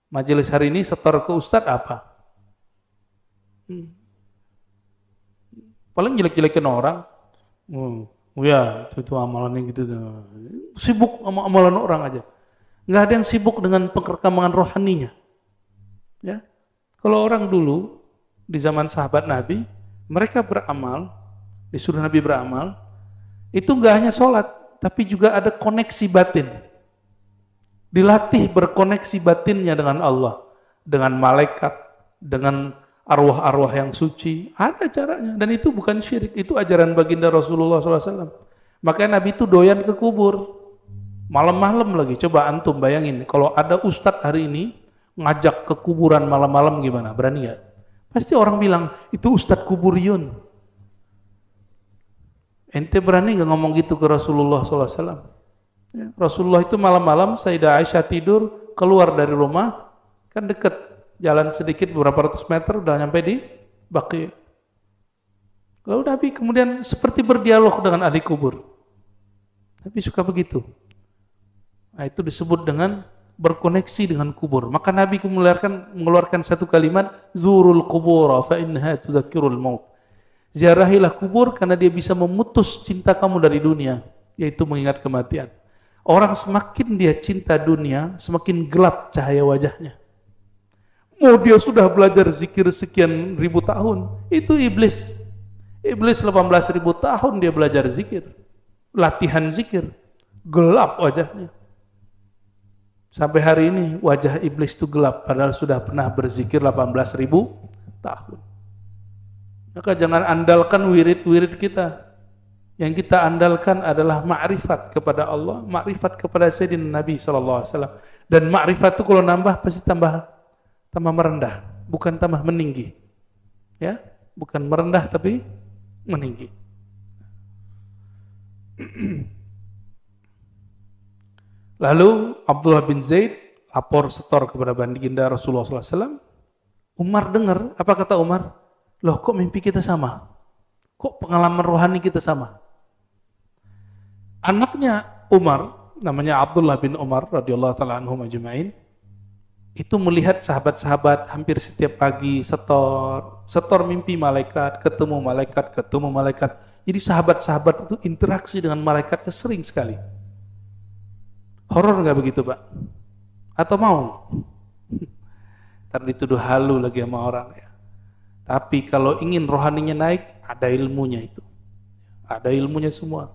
S1: Majelis hari ini setor ke Ustadz apa? Paling jelek-jelekin orang. Ya, itu amalannya gitu. Sibuk sama amalan orang aja. Nggak ada yang sibuk dengan perkembangan rohaninya. Ya. Kalau orang dulu di zaman sahabat Nabi, mereka beramal, disuruh Nabi beramal, itu nggak hanya sholat, tapi juga ada koneksi batin. Dilatih berkoneksi batinnya dengan Allah, dengan malaikat, dengan arwah-arwah yang suci. Ada caranya, dan itu bukan syirik, itu ajaran baginda Rasulullah SAW. Makanya Nabi itu doyan ke kubur, malam-malam lagi. Coba antum bayangin, kalau ada ustadz hari ini ngajak ke kuburan malam-malam gimana? Berani gak? Pasti orang bilang, itu ustadz kuburiyun. Ente berani gak ngomong gitu ke Rasulullah SAW? Ya, Rasulullah itu malam-malam, Sayyidah Aisyah tidur, keluar dari rumah, kan deket, jalan sedikit beberapa ratus meter, udah nyampe di Baqi. Lalu Nabi kemudian seperti berdialog dengan ahli kubur. Tapi suka begitu. Nah, itu disebut dengan berkoneksi dengan kubur. Maka Nabi mengeluarkan satu kalimat, zurul kubur fa innaha tudzakkirul maut. Ziarahilah kubur karena dia bisa memutus cinta kamu dari dunia, yaitu mengingat kematian. Orang semakin dia cinta dunia, semakin gelap cahaya wajahnya. Mau dia sudah belajar zikir sekian ribu tahun, itu iblis. Iblis 18.000 tahun dia belajar zikir, latihan zikir, gelap wajahnya. Sampai hari ini wajah iblis itu gelap, padahal sudah pernah berzikir 18.000 tahun. Maka jangan andalkan wirid-wirid kita. Yang kita andalkan adalah ma'rifat kepada Allah, ma'rifat kepada Sayyidina Nabi SAW. Dan ma'rifat itu kalau nambah pasti tambah merendah, bukan tambah meninggi. Ya, bukan merendah tapi meninggi. Lalu Abdullah bin Zaid lapor setor kepada baginda Rasulullah SAW. Umar dengar, apa kata Umar? Loh, kok mimpi kita sama? Kok pengalaman rohani kita sama? Anaknya Umar, namanya Abdullah bin Umar radhiyallahu taala anhum ajma'in, itu melihat sahabat-sahabat hampir setiap pagi setor mimpi malaikat, ketemu malaikat. Jadi sahabat-sahabat itu interaksi dengan malaikatnya sering sekali. Horor nggak begitu, Pak? Atau mau? Ntar dituduh halu lagi sama orang ya. Tapi kalau ingin rohaninya naik, ada ilmunya itu. Ada ilmunya semua.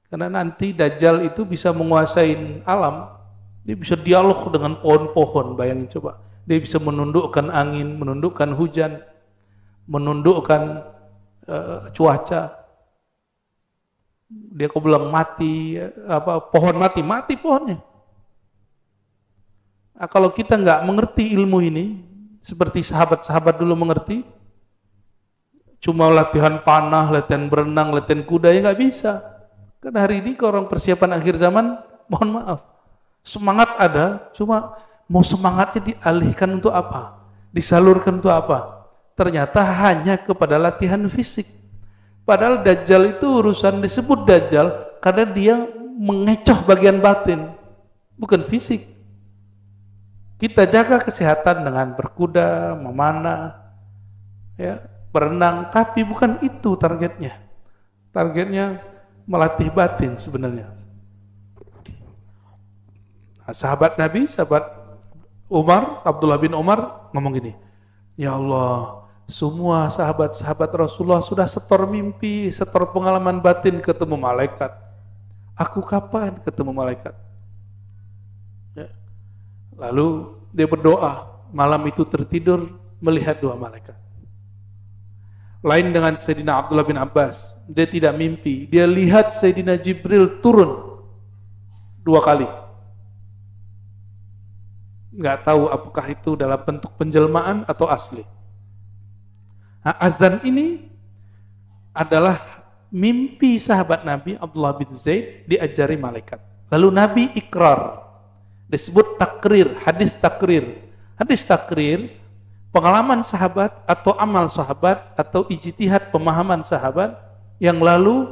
S1: Karena nanti Dajjal itu bisa menguasai alam. Dia bisa dialog dengan pohon-pohon, bayangin coba. Dia bisa menundukkan angin, menundukkan hujan, menundukkan cuaca. Dia kau bilang mati, pohon mati, mati pohonnya. Nah, kalau kita nggak mengerti ilmu ini, seperti sahabat-sahabat dulu mengerti, cuma latihan panah, latihan berenang, latihan kuda ya nggak bisa. Karena hari ini kalau orang persiapan akhir zaman, mohon maaf, semangat ada, cuma mau semangatnya dialihkan untuk apa? Disalurkan untuk apa? Ternyata hanya kepada latihan fisik. Padahal Dajjal itu urusan disebut Dajjal karena dia mengecoh bagian batin, bukan fisik. Kita jaga kesehatan dengan berkuda, memanah, ya, berenang, tapi bukan itu targetnya. Targetnya melatih batin sebenarnya. Nah, sahabat Nabi, sahabat Umar, Abdullah bin Umar ngomong gini, ya Allah, semua sahabat-sahabat Rasulullah sudah setor mimpi, setor pengalaman batin ketemu malaikat. Aku kapan ketemu malaikat? Ya. Lalu dia berdoa, malam itu tertidur melihat dua malaikat. Lain dengan Sayyidina Abdullah bin Abbas, dia tidak mimpi, dia lihat Sayyidina Jibril turun 2 kali. Nggak tahu apakah itu dalam bentuk penjelmaan atau asli. Nah, azan ini adalah mimpi sahabat Nabi Abdullah bin Zaid diajari malaikat. Lalu Nabi ikrar. Disebut takrir, hadis takrir. Hadis takrir, pengalaman sahabat atau amal sahabat atau ijtihad pemahaman sahabat yang lalu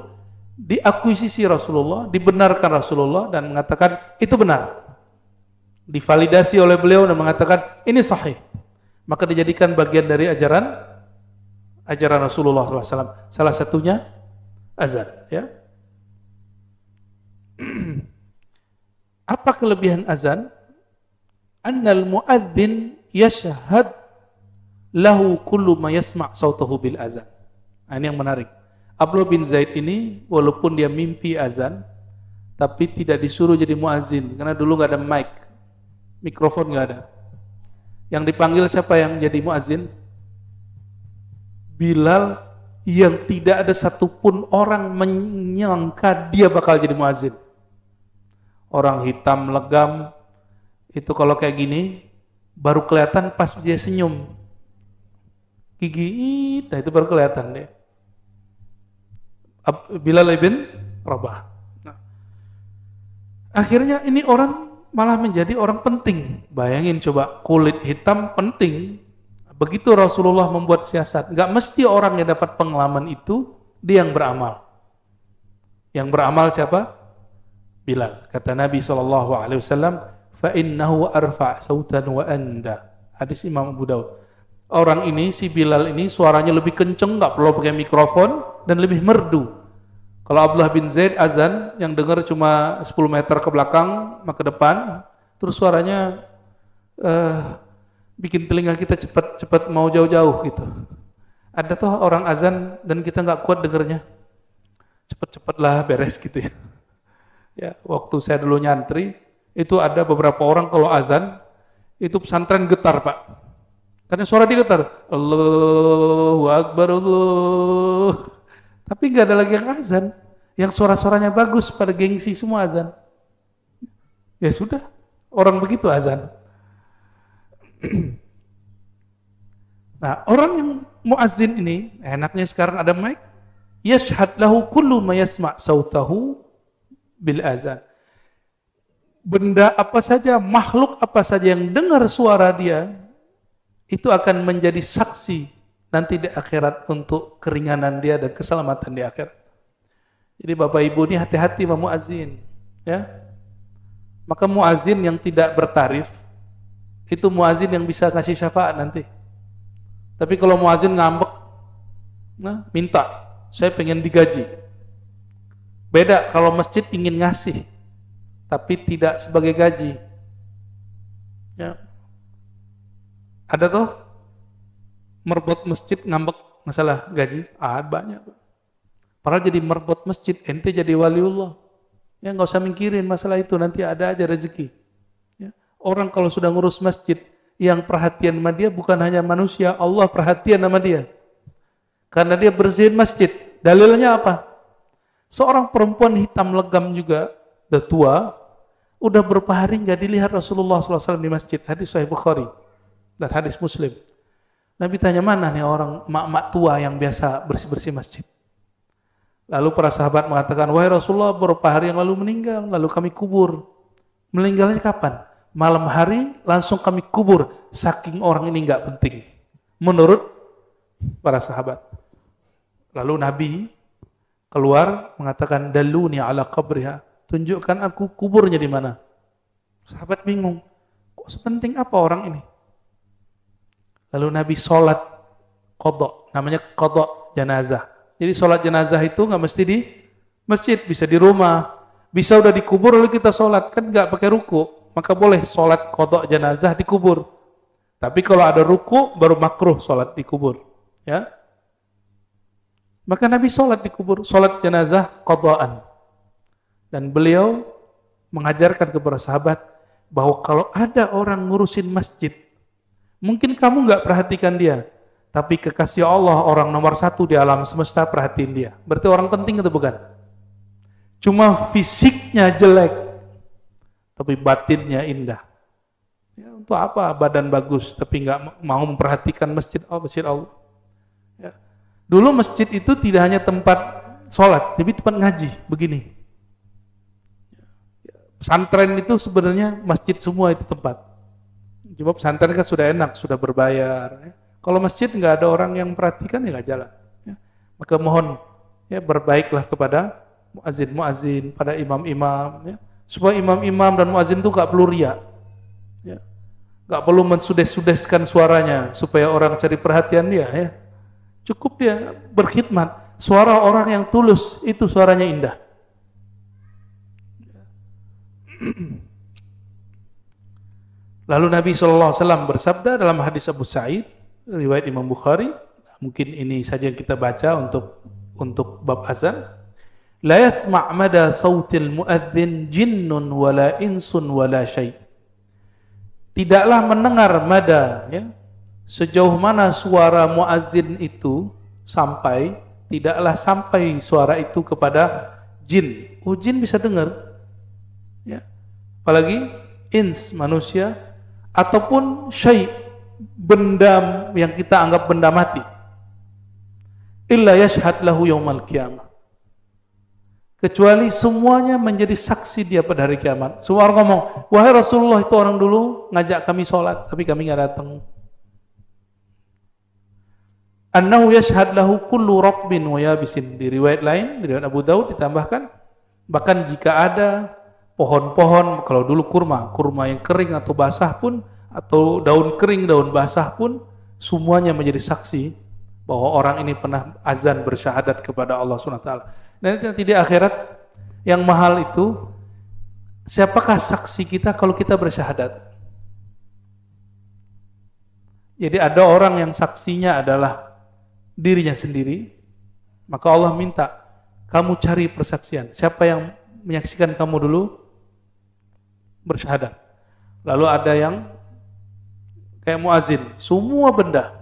S1: diakuisisi Rasulullah, dibenarkan Rasulullah dan mengatakan itu benar. Divalidasi oleh beliau dan mengatakan ini sahih. Maka dijadikan bagian dari ajaran Rasulullah SAW. Salah satunya azan. Ya. Apa kelebihan azan? Annal muadzin yashhad lahu kullu ma yasma' sautahu bil azan. Nah, ini yang menarik. Abdullah bin Zaid ini walaupun dia mimpi azan, tapi tidak disuruh jadi muadzin karena dulu nggak ada mic, mikrofon nggak ada. Yang dipanggil siapa yang jadi muadzin? Bilal, yang tidak ada satupun orang menyangka dia bakal jadi muadzin. Orang hitam legam itu kalau kayak gini baru kelihatan pas dia senyum, gigi itu baru kelihatan deh. Bilal bin Rabah. Nah, akhirnya ini orang malah menjadi orang penting. Bayangin coba, kulit hitam penting. Begitu Rasulullah membuat siasat, nggak mesti orang yang dapat pengalaman itu dia yang beramal. Yang beramal siapa? Bilal. Kata Nabi SAW, فَإِنَّهُ أَرْفَعْ سَوْتًا وَأَنْدَى. Hadis Imam Abu Daud. Orang ini, si Bilal ini suaranya lebih kenceng, nggak perlu pakai mikrofon dan lebih merdu. Kalau Abdullah bin Zaid azan yang dengar cuma 10 meter ke belakang, ke depan, terus suaranya bikin telinga kita cepat mau jauh-jauh gitu. Ada tuh orang azan dan kita nggak kuat dengernya, cepet-cepetlah beres gitu ya. Ya, waktu saya dulu nyantri, itu ada beberapa orang kalau azan, itu pesantren getar Pak. Karena suara dia getar, Allahu Akbar, Allah. Tapi nggak ada lagi yang azan, yang suara-suaranya bagus, pada gengsi semua azan. Ya sudah, orang begitu azan. Nah, orang yang muazzin ini, enaknya sekarang ada mic, yashhad lahu kullu ma yasma' sautahu bil azan. Benda apa saja, makhluk apa saja yang dengar suara dia, itu akan menjadi saksi nanti di akhirat untuk keringanan dia dan keselamatan di akhirat. Jadi Bapak Ibu ini hati-hati sama muazzin, ya. Maka muazzin yang tidak bertarif itu muazzin yang bisa kasih syafaat nanti. Tapi kalau muazzin ngambek, nah minta saya pengen digaji. Beda kalau masjid ingin ngasih, tapi tidak sebagai gaji. Ya. Ada tuh merbot masjid ngambek masalah gaji? Banyak. Padahal jadi merbot masjid, ente jadi waliullah. Ya nggak usah mikirin masalah itu, nanti ada aja rezeki. Ya. Orang kalau sudah ngurus masjid, yang perhatian sama dia bukan hanya manusia, Allah perhatian sama dia. Karena dia bersihin masjid. Dalilnya apa? Seorang perempuan hitam legam juga, udah tua, udah berapa hari nggak dilihat Rasulullah SAW di masjid. Hadis Sahih Bukhari dan hadis Muslim. Nabi tanya, mana nih orang mak-mak tua yang biasa bersih-bersih masjid? Lalu para sahabat mengatakan, wahai Rasulullah, beberapa hari yang lalu meninggal, lalu kami kubur. Meninggalnya kapan? Malam hari langsung kami kubur, saking orang ini nggak penting. Menurut para sahabat. Lalu Nabi keluar mengatakan, daluni ala qabriha, tunjukkan aku kuburnya di mana. Sahabat bingung, kok sepenting apa orang ini? Lalu Nabi sholat qadha, namanya qadha janazah. Jadi sholat jenazah itu nggak mesti di masjid, bisa di rumah, bisa udah dikubur lalu kita sholat, kan nggak pakai ruku, maka boleh sholat qadha jenazah dikubur. Tapi kalau ada ruku baru makruh sholat dikubur. Ya, maka Nabi sholat dikubur, sholat jenazah qadhaan. Dan beliau mengajarkan kepada sahabat bahwa kalau ada orang ngurusin masjid, mungkin kamu nggak perhatikan dia, tapi kekasih Allah orang nomor 1 di alam semesta perhatiin dia. Berarti orang penting itu bukan? Cuma fisiknya jelek, tapi batinnya indah. Ya, untuk apa badan bagus tapi nggak mau memperhatikan masjid Allah? Ya. Dulu masjid itu tidak hanya tempat sholat, tapi tempat ngaji. Begini. Pesantren itu sebenarnya masjid semua itu tempat. Cuma pesantren kan sudah enak, sudah berbayar. Ya. Kalau masjid nggak ada orang yang memperhatikan, ya nggak jalan. Ya. Maka mohon ya berbaiklah kepada muazin, pada imam-imam, ya. Supaya imam-imam dan muazin itu nggak perlu riya, ya. Nggak perlu mensudes-sudeskan suaranya supaya orang cari perhatian dia. Ya. Cukup dia berkhidmat. Suara orang yang tulus itu suaranya indah. Lalu Nabi SAW bersabda dalam hadis Abu Sa'id, riwayat Imam Bukhari, mungkin ini saja yang kita baca untuk bab azan. La yasma' mada sautil muadzin jinnun wala insun wala syai'. Tidaklah mendengar mada, ya, sejauh mana suara muazzin itu sampai, tidaklah sampai suara itu kepada jin. Oh, jin bisa dengar. Ya. Apalagi ins, manusia, ataupun syai', benda yang kita anggap benda mati. Illa yashhad lahu yaumal qiyamah. Kecuali semuanya menjadi saksi dia pada hari kiamat. Semua orang ngomong, wahai Rasulullah, itu orang dulu ngajak kami sholat, tapi kami nggak datang. Annahu yashhad lahu kullu raqbin wa yabisin. Di riwayat lain, di riwayat Abu Daud ditambahkan, bahkan jika ada pohon-pohon, kalau dulu kurma yang kering atau basah pun, atau daun kering, daun basah pun, semuanya menjadi saksi bahwa orang ini pernah azan bersyahadat kepada Allah SWT. Dan nanti di akhirat yang mahal itu, siapakah saksi kita kalau kita bersyahadat? Jadi ada orang yang saksinya adalah dirinya sendiri, maka Allah minta, kamu cari persaksian. Siapa yang menyaksikan kamu dulu bersyahadat? Lalu ada yang kayak muazin, semua benda.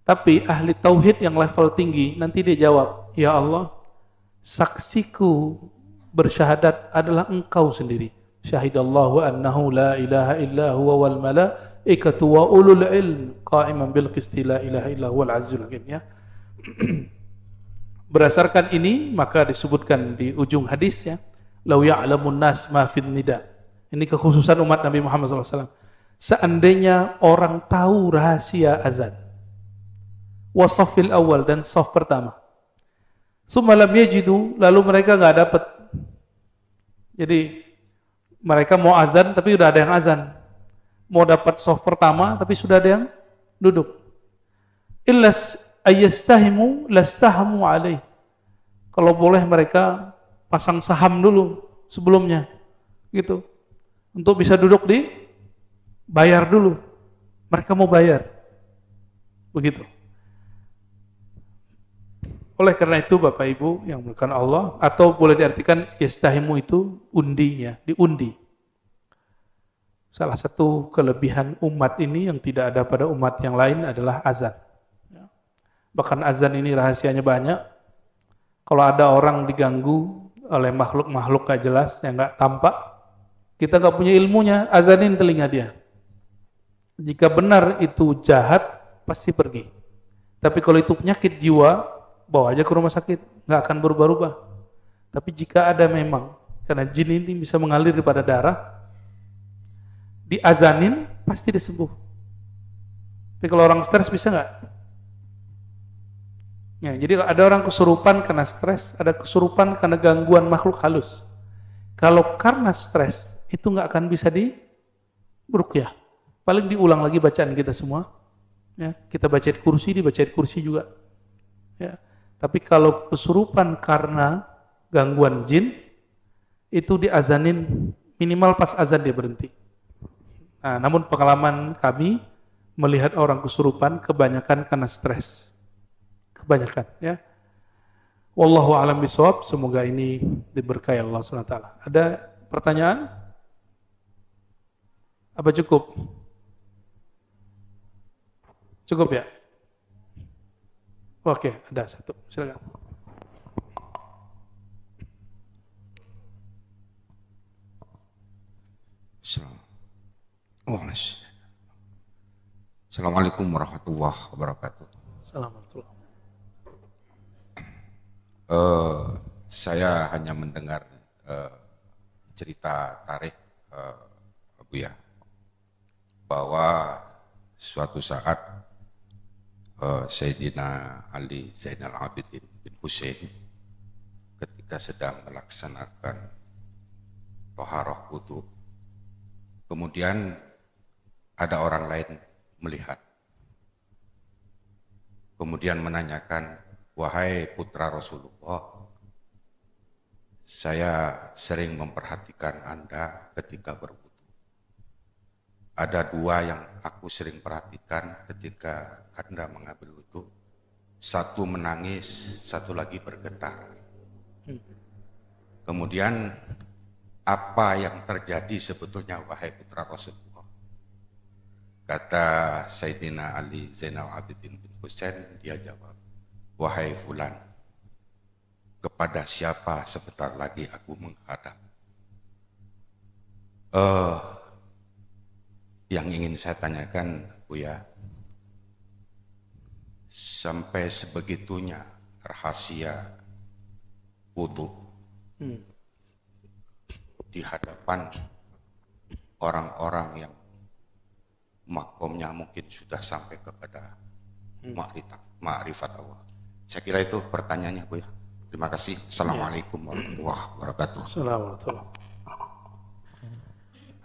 S1: Tapi ahli tauhid yang level tinggi, nanti dia jawab, ya Allah, saksiku bersyahadat adalah engkau sendiri. Syahidallahu annahu la ilaha illa huwa wal malaikatu wa ulul ilm qa'iman bil qisti la ilaha illa huwal azizul hakim, ya. Berdasarkan ini maka disebutkan di ujung hadis, ya, lau ya'lamun nas ma fid nida. Ini kekhususan umat Nabi Muhammad SAW. Seandainya orang tahu rahasia azan, wasafil awal, dan saf pertama, sumalam yajidu, lalu mereka nggak dapat. Jadi mereka mau azan tapi udah ada yang azan, mau dapat saf pertama tapi sudah ada yang duduk. Illas ayyastahimu lastahamu alaih. Kalau boleh mereka pasang saham dulu sebelumnya, gitu. Untuk bisa duduk di bayar dulu. Mereka mau bayar. Begitu. Oleh karena itu Bapak Ibu yang dimuliakan Allah, atau boleh diartikan yastahimu itu undinya, diundi. Salah satu kelebihan umat ini yang tidak ada pada umat yang lain adalah azan. Bahkan azan ini rahasianya banyak. Kalau ada orang diganggu oleh makhluk-makhluk gak jelas, yang gak tampak, kita gak punya ilmunya, azanin telinga dia. Jika benar itu jahat, pasti pergi. Tapi kalau itu penyakit jiwa, bawa aja ke rumah sakit, gak akan berubah-ubah. Tapi jika ada memang, karena jin ini bisa mengalir pada darah, diazanin, pasti dia sembuh. Tapi kalau orang stres bisa gak? Ya, jadi ada orang kesurupan karena stres, ada kesurupan karena gangguan makhluk halus. Kalau karena stres, itu nggak akan bisa diruqyah. Paling diulang lagi bacaan kita semua. Ya, kita bacain kursi, dibacain kursi juga. Ya. Tapi kalau kesurupan karena gangguan jin, itu diazanin minimal pas azan dia berhenti. Nah, namun pengalaman kami melihat orang kesurupan kebanyakan karena stres. Kebanyakan, ya. Wallahu a'lam bishawab. Semoga ini diberkahi Allah SWT. Ada pertanyaan? Apa cukup? Cukup ya? Oke, ada satu. Silakan.
S2: Assalamualaikum warahmatullahi wabarakatuh.
S1: Assalamualaikum.
S2: Saya hanya mendengar cerita tarikh Buya, bahwa suatu saat Sayyidina Ali Zainal Abidin bin Husain ketika sedang melaksanakan thaharah wudu, kemudian ada orang lain melihat, kemudian menanyakan, wahai putra Rasulullah, saya sering memperhatikan Anda ketika berwudu. Ada dua yang aku sering perhatikan ketika Anda mengambil wudu. Satu menangis, satu lagi bergetar. Kemudian apa yang terjadi sebetulnya wahai putra Rasulullah? Kata Sayyidina Ali Zainal Abidin bin Husain, dia jawab, wahai fulan, kepada siapa sebentar lagi aku menghadap? Yang ingin saya tanyakan, Buya, sampai sebegitunya rahasia wudu di hadapan orang-orang yang makomnya mungkin sudah sampai kepada ma'rifat Allah. Saya kira itu pertanyaannya, Bu ya. Terima kasih. Assalamualaikum warahmatullahi wabarakatuh.
S1: Assalamualaikum.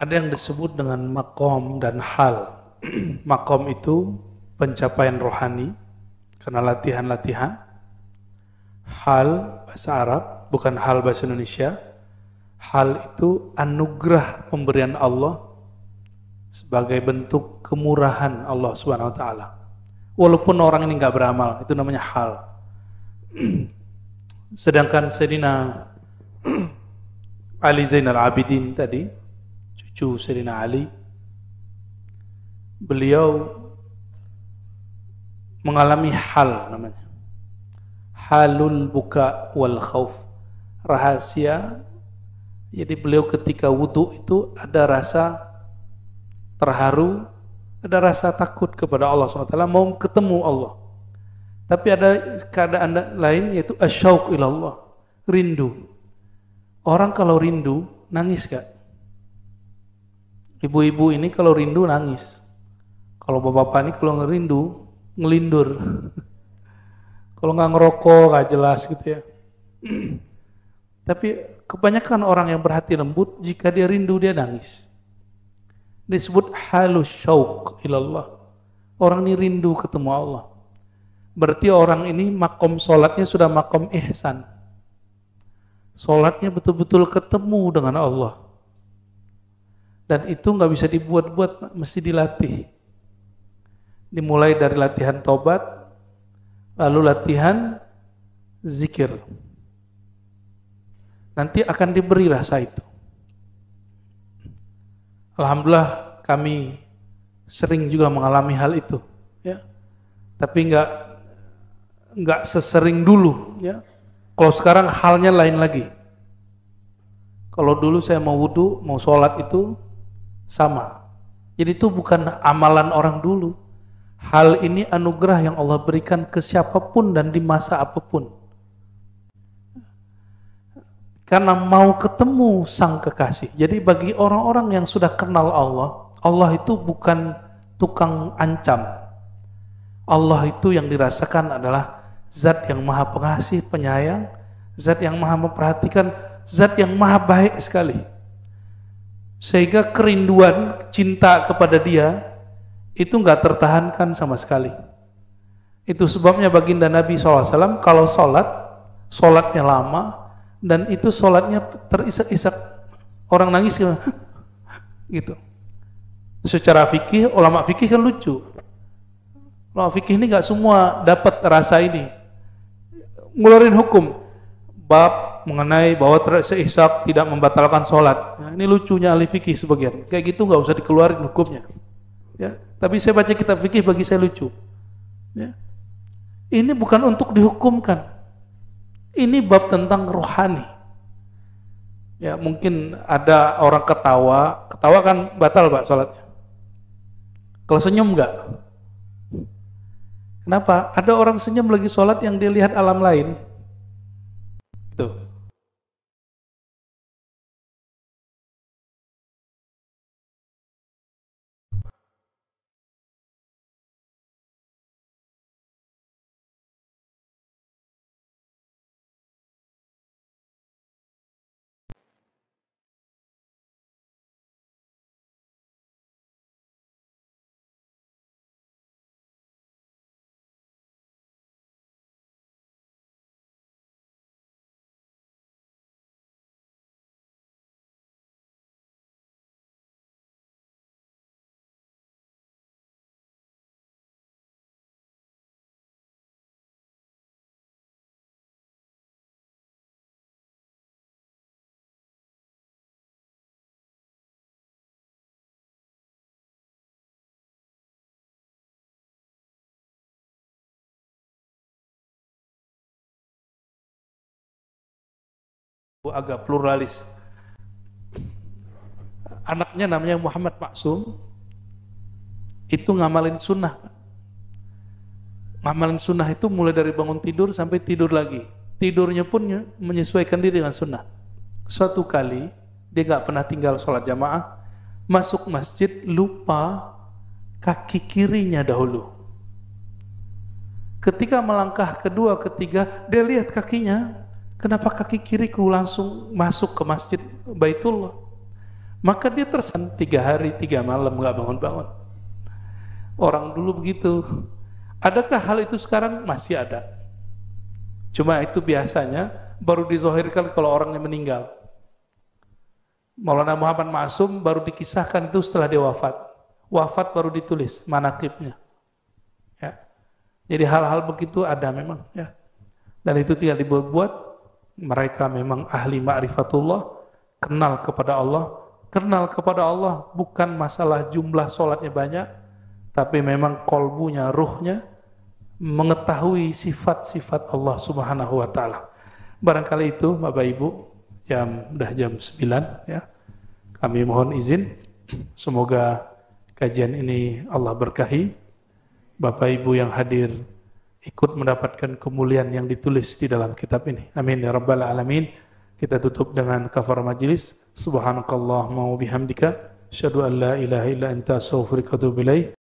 S1: Ada yang disebut dengan makom dan hal. Makom itu pencapaian rohani karena latihan-latihan. Hal bahasa Arab, bukan hal bahasa Indonesia. Hal itu anugerah pemberian Allah sebagai bentuk kemurahan Allah Subhanahu wa taala. Walaupun orang ini enggak beramal, itu namanya hal. Sedangkan Sayyidina Ali Zainal Abidin tadi, cucu Sayyidina Ali, beliau mengalami hal namanya. Halul buka wal khauf. Rahasia, jadi beliau ketika wudu itu ada rasa terharu, ada rasa takut kepada Allah SWT, mau ketemu Allah. Tapi ada keadaan lain, yaitu asyauq ilallah, rindu. Orang kalau rindu, nangis gak? Ibu-ibu ini kalau rindu nangis. Kalau bapak-bapak ini kalau ngerindu, ngelindur. Kalau nggak ngerokok, nggak jelas gitu ya. Tapi kebanyakan orang yang berhati lembut, jika dia rindu, dia nangis. Disebut halus syauq ilallah. Orang ini rindu ketemu Allah. berarti orang ini makom sholatnya sudah makom ihsan. Sholatnya betul-betul ketemu dengan Allah. Dan itu nggak bisa dibuat-buat, mesti dilatih. Dimulai dari latihan tobat, lalu latihan zikir. Nanti akan diberi rasa itu. Alhamdulillah kami sering juga mengalami hal itu, ya. Tapi nggak sesering dulu, ya. Kalau sekarang halnya lain lagi. Kalau dulu saya mau wudu, mau sholat itu sama. Jadi itu bukan amalan orang dulu. Hal ini anugerah yang Allah berikan ke siapapun dan di masa apapun. Karena mau ketemu sang kekasih. Jadi bagi orang-orang yang sudah kenal Allah, Allah itu bukan tukang ancam. Allah itu yang dirasakan adalah zat yang maha pengasih, penyayang, zat yang maha memperhatikan, zat yang maha baik sekali. Sehingga kerinduan, cinta kepada dia itu enggak tertahankan sama sekali. Itu sebabnya baginda Nabi SAW kalau sholatnya lama, dan itu sholatnya terisak-isak, orang nangis gitu. Secara fikih, ulama fikih kan lucu. Ulama fikih ini nggak semua dapat rasa ini. Ngeluarin hukum bab mengenai bahwa terisak-isak tidak membatalkan sholat. Nah, ini lucunya ahli fikih sebagian. Kayak gitu nggak usah dikeluarin hukumnya. Ya, tapi saya baca kitab fikih bagi saya lucu. Ya. Ini bukan untuk dihukumkan. Ini bab tentang rohani. Ya, mungkin ada orang ketawa kan batal Pak sholatnya. Kalau senyum enggak? Kenapa? Ada orang senyum lagi sholat yang dia lihat alam lain. Tuh. Agak pluralis. Anaknya namanya Muhammad Maksum, itu ngamalin sunnah. Ngamalin sunnah itu mulai dari bangun tidur sampai tidur lagi. Tidurnya pun menyesuaikan diri dengan sunnah. Suatu kali dia nggak pernah tinggal sholat jamaah, masuk masjid lupa kaki kirinya dahulu. Ketika melangkah kedua, ketiga, dia lihat kakinya. Kenapa kaki kiriku langsung masuk ke masjid Baitullah? Maka dia tersan 3 hari 3 malam nggak bangun-bangun. Orang dulu begitu. Adakah hal itu sekarang? Masih ada. Cuma itu biasanya baru dizohirkan kalau orangnya meninggal. Maulana Muhammad Maksum baru dikisahkan itu setelah dia wafat. Wafat baru ditulis manaqibnya. Ya. Jadi hal-hal begitu ada memang. Ya. Dan itu tidak dibuat-buat. Mereka memang ahli ma'rifatullah, kenal kepada Allah. Kenal kepada Allah bukan masalah jumlah sholatnya banyak, tapi memang kolbunya, ruhnya mengetahui sifat-sifat Allah Subhanahu wa ta'ala. Barangkali itu Bapak Ibu, udah jam 9 ya. Kami mohon izin, semoga kajian ini Allah berkahi. Bapak Ibu yang hadir ikut mendapatkan kemuliaan yang ditulis di dalam kitab ini. Amin ya rabbal alamin. Kita tutup dengan kafaratul majlis. Subhanakallahumma wa bihamdika asyhadu an la ilaha illa anta astaghfiruka wa atubu ilaik.